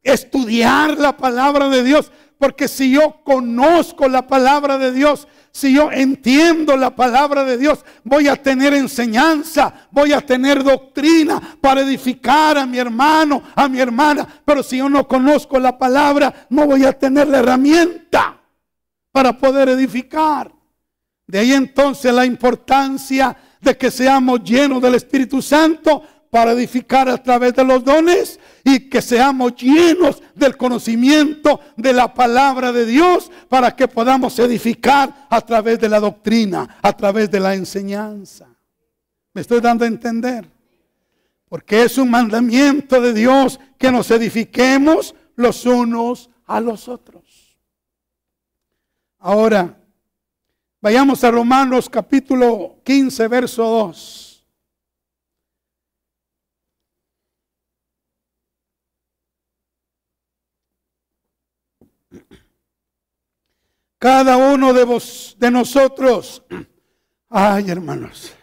estudiar la palabra de Dios, porque si yo conozco la palabra de Dios, si yo entiendo la palabra de Dios, voy a tener enseñanza, voy a tener doctrina para edificar a mi hermano, a mi hermana. Pero si yo no conozco la palabra, no voy a tener la herramienta para poder edificar. De ahí entonces la importancia de que seamos llenos del Espíritu Santo para edificar a través de los dones, y que seamos llenos del conocimiento de la palabra de Dios para que podamos edificar a través de la doctrina, a través de la enseñanza. ¿Me estoy dando a entender? Porque es un mandamiento de Dios que nos edifiquemos los unos a los otros. Ahora, vayamos a Romanos capítulo 15, verso 2. Cada uno de nosotros, ay hermanos,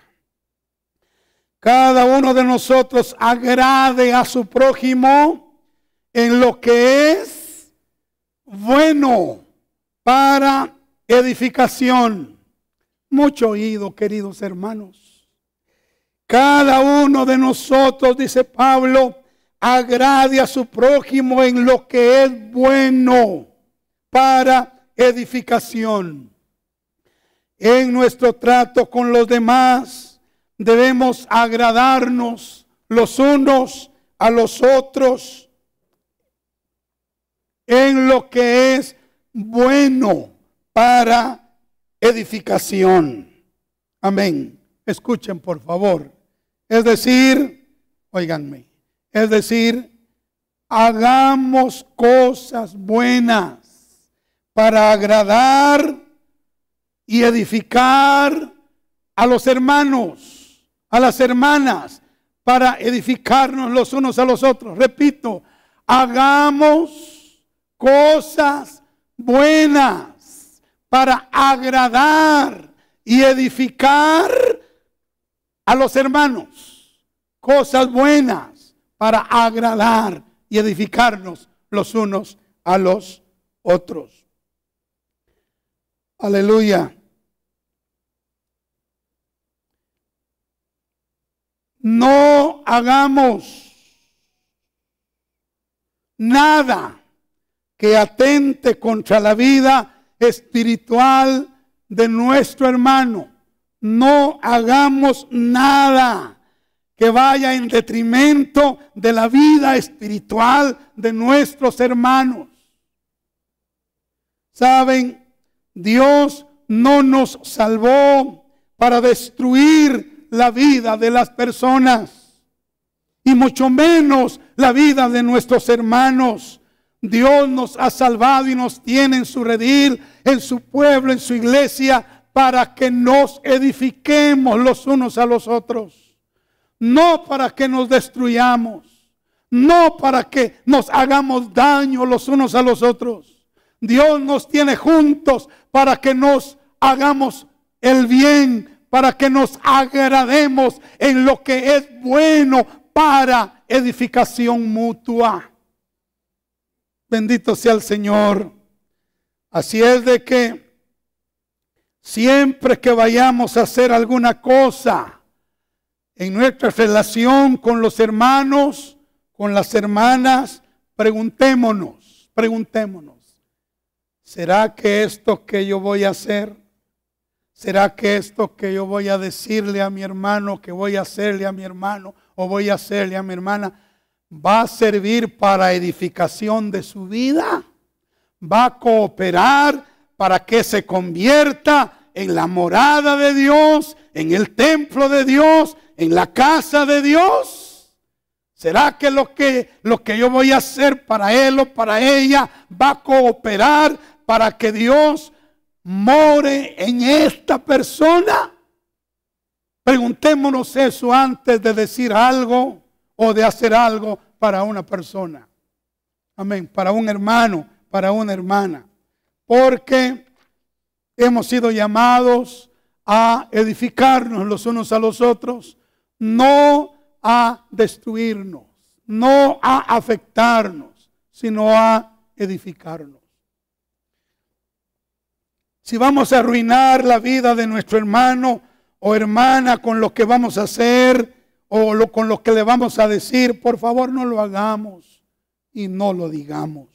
cada uno de nosotros agrade a su prójimo en lo que es bueno para edificación. Mucho oído, queridos hermanos. Cada uno de nosotros, dice Pablo, agrade a su prójimo en lo que es bueno para edificación. En nuestro trato con los demás debemos agradarnos los unos a los otros en lo que es bueno para edificación. Amén. Escuchen por favor. Es decir, óiganme, es decir, hagamos cosas buenas para agradar y edificar a los hermanos, a las hermanas, para edificarnos los unos a los otros. Repito, hagamos cosas buenas para agradar y edificar a los hermanos. Cosas buenas para agradar y edificarnos los unos a los otros. Aleluya. No hagamos nada que atente contra la vida espiritual de nuestro hermano. No hagamos nada que vaya en detrimento de la vida espiritual de nuestros hermanos. ¿Saben? Dios no nos salvó para destruir la vida de las personas, y mucho menos la vida de nuestros hermanos. Dios nos ha salvado y nos tiene en su redil, en su pueblo, en su iglesia, para que nos edifiquemos los unos a los otros. No para que nos destruyamos, no para que nos hagamos daño los unos a los otros. Dios nos tiene juntos para que nos hagamos el bien, para que nos agrademos en lo que es bueno para edificación mutua. Bendito sea el Señor. Así es de que siempre que vayamos a hacer alguna cosa en nuestra relación con los hermanos, con las hermanas, preguntémonos, ¿será que esto que yo voy a hacer, será que esto que yo voy a decirle a mi hermano, que voy a hacerle a mi hermano o voy a hacerle a mi hermana, va a servir para edificación de su vida? ¿Va a cooperar para que se convierta en la morada de Dios, en el templo de Dios, en la casa de Dios? ¿Será que lo que yo voy a hacer para él o para ella va a cooperar para que Dios more en esta persona? Preguntémonos eso antes de decir algo o de hacer algo para una persona. Amén. Para un hermano, para una hermana. Porque hemos sido llamados a edificarnos los unos a los otros, no a destruirnos, no a afectarnos, sino a edificarnos. Si vamos a arruinar la vida de nuestro hermano o hermana con lo que vamos a hacer o con lo que le vamos a decir, por favor no lo hagamos y no lo digamos.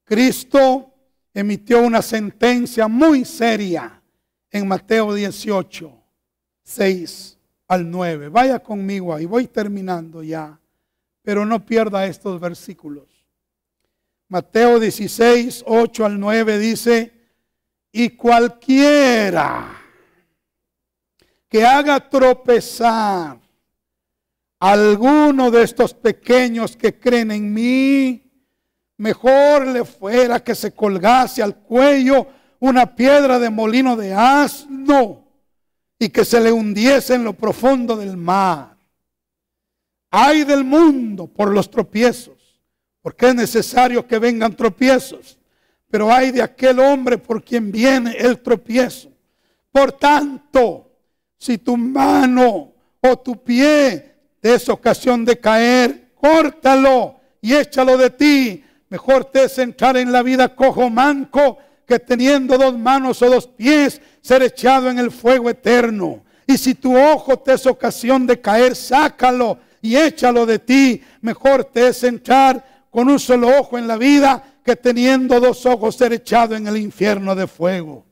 Cristo emitió una sentencia muy seria en Mateo 18, 6 al 9. Vaya conmigo ahí, voy terminando ya, pero no pierda estos versículos. Mateo 16, 8 al 9 dice: y cualquiera que haga tropezar a alguno de estos pequeños que creen en mí, mejor le fuera que se colgase al cuello una piedra de molino de asno y que se le hundiese en lo profundo del mar. Ay del mundo por los tropiezos, porque es necesario que vengan tropiezos, pero ay de aquel hombre por quien viene el tropiezo. Por tanto, si tu mano o tu pie te es ocasión de caer, córtalo y échalo de ti. Mejor te es entrar en la vida cojo manco que teniendo dos manos o dos pies ser echado en el fuego eterno. Y si tu ojo te es ocasión de caer, sácalo y échalo de ti. Mejor te es entrar con un solo ojo en la vida que teniendo dos ojos ser echado en el infierno de fuego.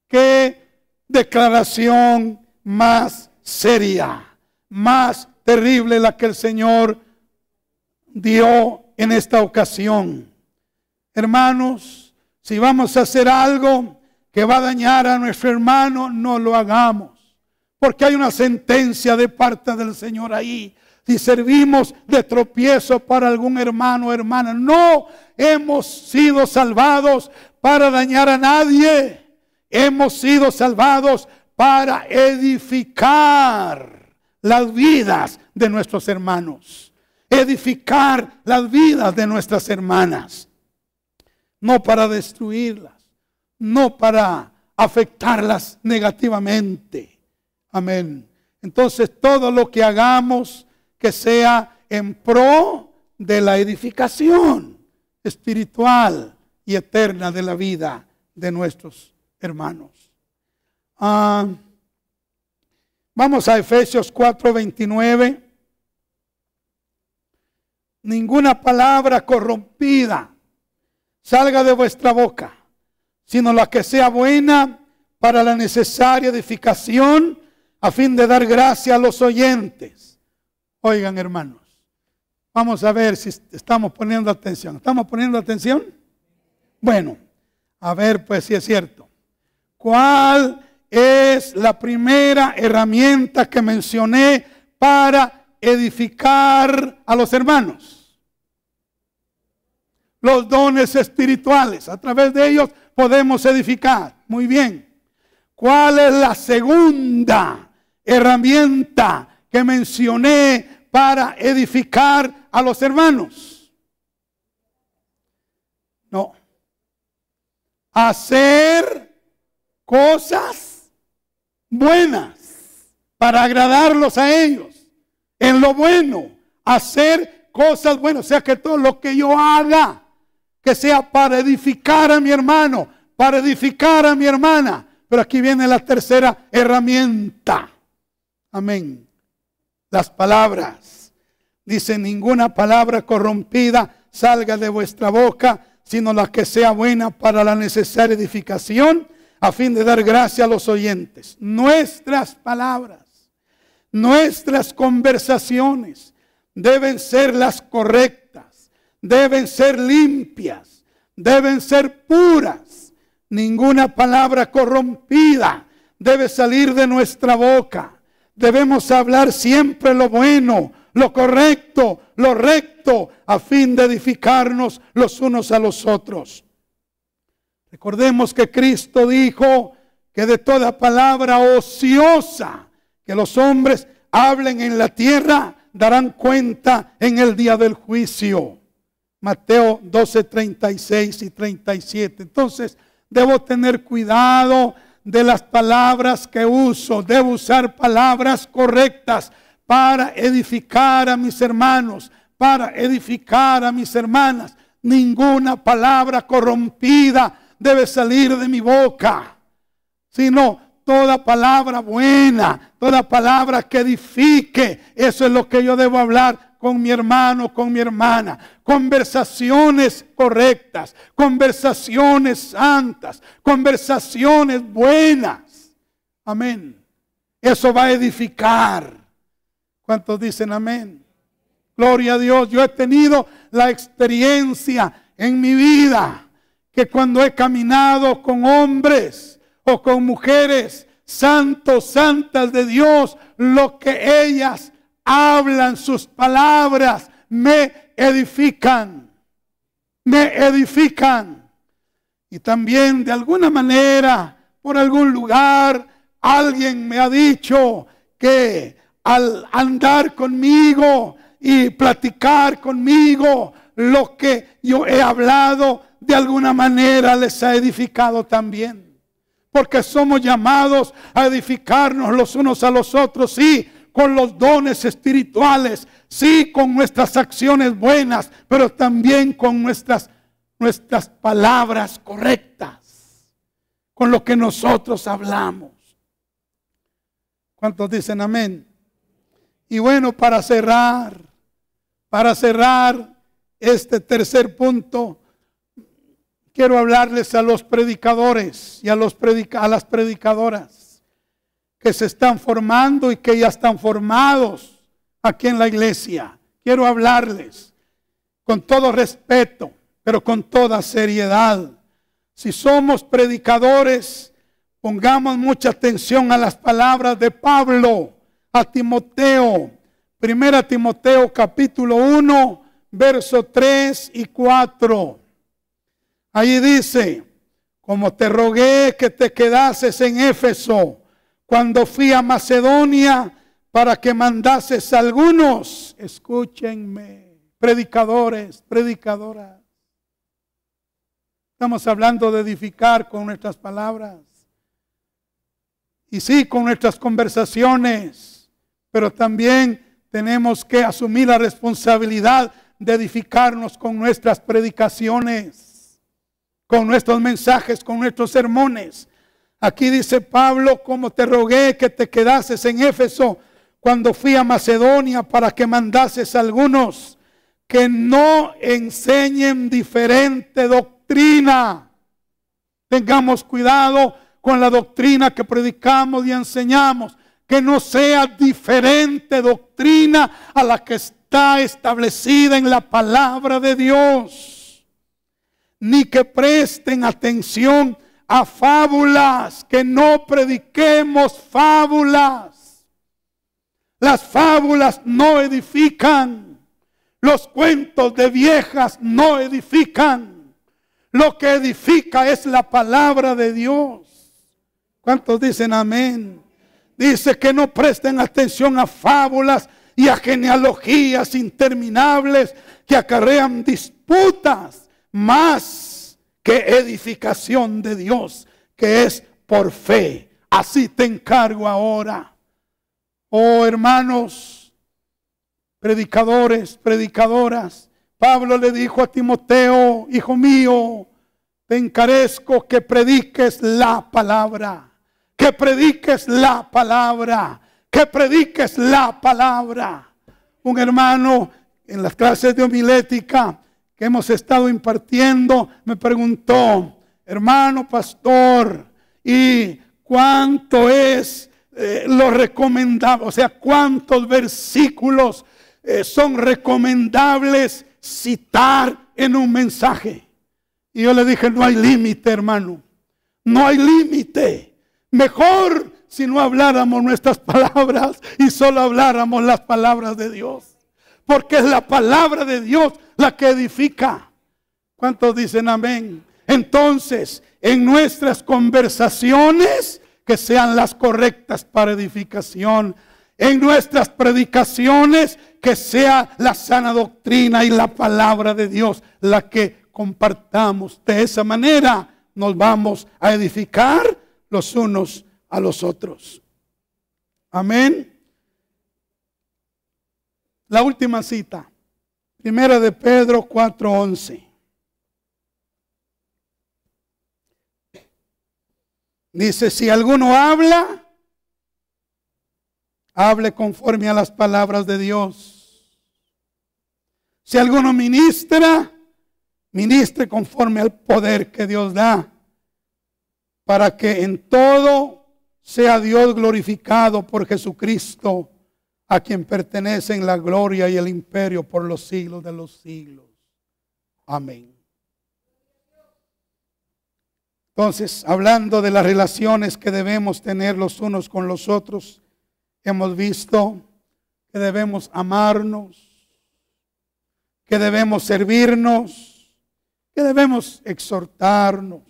Qué declaración más seria, más terrible la que el Señor dio en esta ocasión. Hermanos, si vamos a hacer algo que va a dañar a nuestro hermano, no lo hagamos, porque hay una sentencia de parte del Señor ahí. Si servimos de tropiezo para algún hermano o hermana, no hemos sido salvados para dañar a nadie. Hemos sido salvados para edificar las vidas de nuestros hermanos, edificar las vidas de nuestras hermanas, no para destruirlas, no para afectarlas negativamente. Amén. Entonces todo lo que hagamos que sea en pro de la edificación espiritual y eterna de la vida de nuestros hermanos. Vamos a Efesios 4:29. Ninguna palabra corrompida salga de vuestra boca, sino la que sea buena para la necesaria edificación, a fin de dar gracia a los oyentes. Oigan, hermanos, vamos a ver si estamos poniendo atención. ¿Estamos poniendo atención? Bueno, a ver pues si es cierto. ¿Cuál es la primera herramienta que mencioné para edificar a los hermanos? Los dones espirituales. A través de ellos podemos edificar. Muy bien. ¿Cuál es la segunda herramienta que mencioné para edificar a los hermanos? No. Hacer cosas buenas para agradarlos a ellos. En lo bueno, hacer cosas buenas. O sea que todo lo que yo haga, que sea para edificar a mi hermano, para edificar a mi hermana. Pero aquí viene la tercera herramienta. Amén. Las palabras. Dice: ninguna palabra corrompida salga de vuestra boca, sino la que sea buena para la necesaria edificación, a fin de dar gracia a los oyentes. Nuestras palabras, nuestras conversaciones deben ser las correctas, deben ser limpias, deben ser puras. Ninguna palabra corrompida debe salir de nuestra boca. Debemos hablar siempre lo bueno, lo correcto, lo recto, a fin de edificarnos los unos a los otros. Recordemos que Cristo dijo que de toda palabra ociosa que los hombres hablen en la tierra, darán cuenta en el día del juicio. Mateo 12, 36 y 37. Entonces, debo tener cuidado de las palabras que uso. Debo usar palabras correctas para edificar a mis hermanos, para edificar a mis hermanas. Ninguna palabra corrompida debe salir de mi boca, sino toda palabra buena, toda palabra que edifique. Eso es lo que yo debo hablar con mi hermano, con mi hermana. Conversaciones correctas, conversaciones santas, conversaciones buenas. Amén. Eso va a edificar. ¿Cuántos dicen amén? Gloria a Dios. Yo he tenido la experiencia en mi vida que cuando he caminado con hombres o con mujeres santos, santas de Dios, lo que ellas hablan, sus palabras, me edifican. Me edifican. Y también de alguna manera, por algún lugar, alguien me ha dicho que al andar conmigo y platicar conmigo, lo que yo he hablado de alguna manera les ha edificado también. Porque somos llamados a edificarnos los unos a los otros, sí, con los dones espirituales, sí, con nuestras acciones buenas, pero también con nuestras palabras correctas, con lo que nosotros hablamos. ¿Cuántos dicen amén? Y bueno, para cerrar este tercer punto, quiero hablarles a los predicadores y a las predicadoras que se están formando y que ya están formados aquí en la iglesia. Quiero hablarles con todo respeto, pero con toda seriedad. Si somos predicadores, pongamos mucha atención a las palabras de Pablo a Timoteo. 1 Timoteo capítulo 1, versos 3 y 4. Ahí dice: como te rogué que te quedases en Éfeso cuando fui a Macedonia para que mandases a algunos. Escúchenme, predicadores, predicadoras. Estamos hablando de edificar con nuestras palabras. Y sí, con nuestras conversaciones. Pero también tenemos que asumir la responsabilidad de edificarnos con nuestras predicaciones, con nuestros mensajes, con nuestros sermones. Aquí dice Pablo: como te rogué que te quedases en Éfeso cuando fui a Macedonia para que mandases a algunos que no enseñen diferente doctrina. Tengamos cuidado con la doctrina que predicamos y enseñamos, que no sea diferente doctrina a la que está establecida en la palabra de Dios. Ni que presten atención a fábulas, que no prediquemos fábulas. Las fábulas no edifican. Los cuentos de viejas no edifican. Lo que edifica es la palabra de Dios. ¿Cuántos dicen amén? Dice que no presten atención a fábulas y a genealogías interminables que acarrean disputas, más que edificación de Dios, que es por fe. Así te encargo ahora. Oh hermanos, predicadores, predicadoras, Pablo le dijo a Timoteo: hijo mío, te encarezco que prediques la palabra. Que prediques la palabra. Que prediques la palabra. Un hermano en las clases de homilética que hemos estado impartiendo me preguntó: hermano pastor, ¿y cuánto es lo recomendable? O sea, ¿cuántos versículos son recomendables citar en un mensaje? Y yo le dije: no hay límite, hermano. No hay límite. Mejor si no habláramos nuestras palabras y solo habláramos las palabras de Dios. Porque es la palabra de Dios la que edifica. ¿Cuántos dicen amén? Entonces, en nuestras conversaciones que sean las correctas para edificación, en nuestras predicaciones que sea la sana doctrina y la palabra de Dios la que compartamos. De esa manera nos vamos a edificar los unos a los otros. Amén. La última cita, 1 de Pedro 4:11. Dice, si alguno habla, hable conforme a las palabras de Dios. Si alguno ministra, ministre conforme al poder que Dios da, para que en todo sea Dios glorificado por Jesucristo, a quien pertenecen la gloria y el imperio por los siglos de los siglos. Amén. Entonces, hablando de las relaciones que debemos tener los unos con los otros, hemos visto que debemos amarnos, que debemos servirnos, que debemos exhortarnos,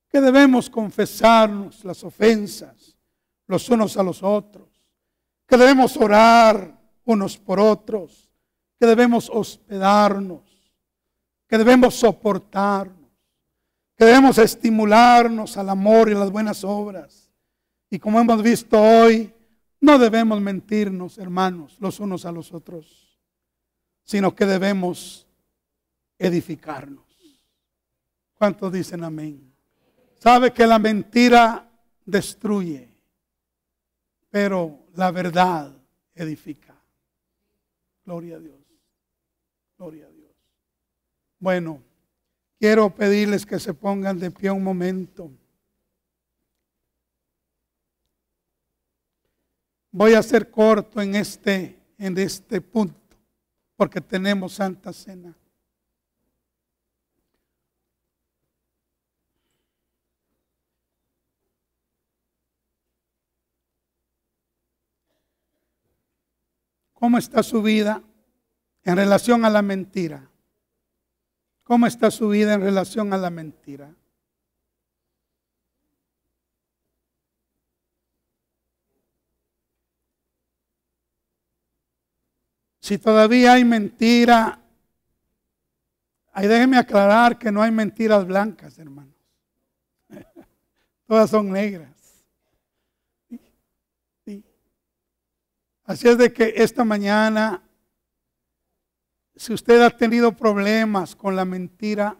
que debemos confesarnos las ofensas los unos a los otros, que debemos orar unos por otros, que debemos hospedarnos, que debemos soportarnos, que debemos estimularnos al amor y las buenas obras. Y como hemos visto hoy, no debemos mentirnos, hermanos, los unos a los otros, sino que debemos edificarnos. ¿Cuántos dicen amén? Sabe que la mentira destruye, pero la verdad edifica. Gloria a Dios. Gloria a Dios. Bueno, quiero pedirles que se pongan de pie un momento. Voy a ser corto en este punto, porque tenemos Santa Cena. ¿Cómo está su vida en relación a la mentira? ¿Cómo está su vida en relación a la mentira? Si todavía hay mentira, ahí déjeme aclarar que no hay mentiras blancas, hermanos. Todas son negras. Sí. Así es de que esta mañana, si usted ha tenido problemas con la mentira,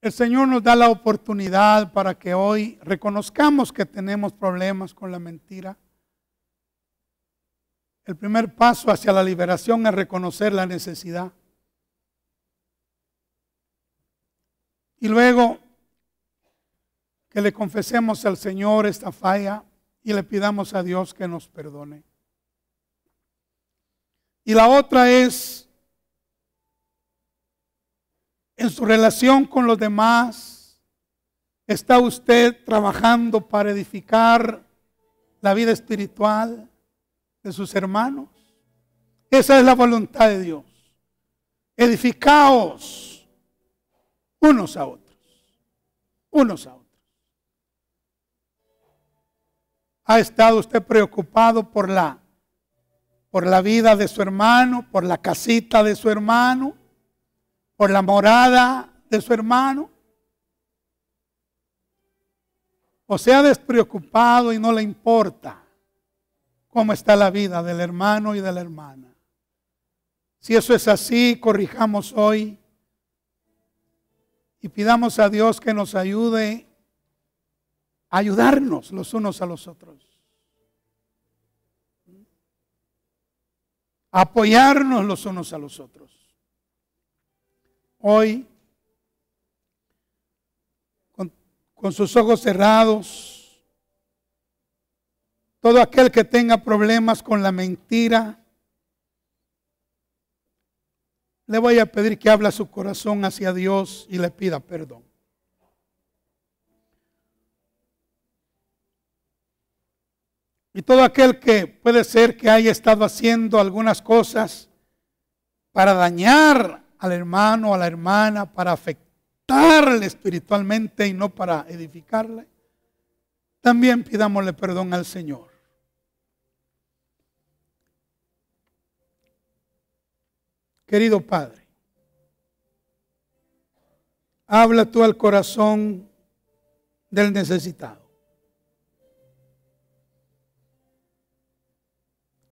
el Señor nos da la oportunidad para que hoy reconozcamos que tenemos problemas con la mentira. El primer paso hacia la liberación es reconocer la necesidad. Y luego que le confesemos al Señor esta falla y le pidamos a Dios que nos perdone. Y la otra es, en su relación con los demás, ¿está usted trabajando para edificar la vida espiritual de sus hermanos? Esa es la voluntad de Dios. Edificaos unos a otros. Unos a otros. ¿Ha estado usted preocupado por la vida de su hermano, por la casita de su hermano, por la morada de su hermano? ¿O se ha despreocupado y no le importa cómo está la vida del hermano y de la hermana? Si eso es así, corrijamos hoy y pidamos a Dios que nos ayude a ayudarnos los unos a los otros, a apoyarnos los unos a los otros. Hoy, con sus ojos cerrados, todo aquel que tenga problemas con la mentira, le voy a pedir que hable su corazón hacia Dios y le pida perdón. Y todo aquel que puede ser que haya estado haciendo algunas cosas para dañar al hermano o a la hermana, para afectar matarle espiritualmente y no para edificarle, también pidámosle perdón al Señor. Querido Padre, habla tú al corazón del necesitado.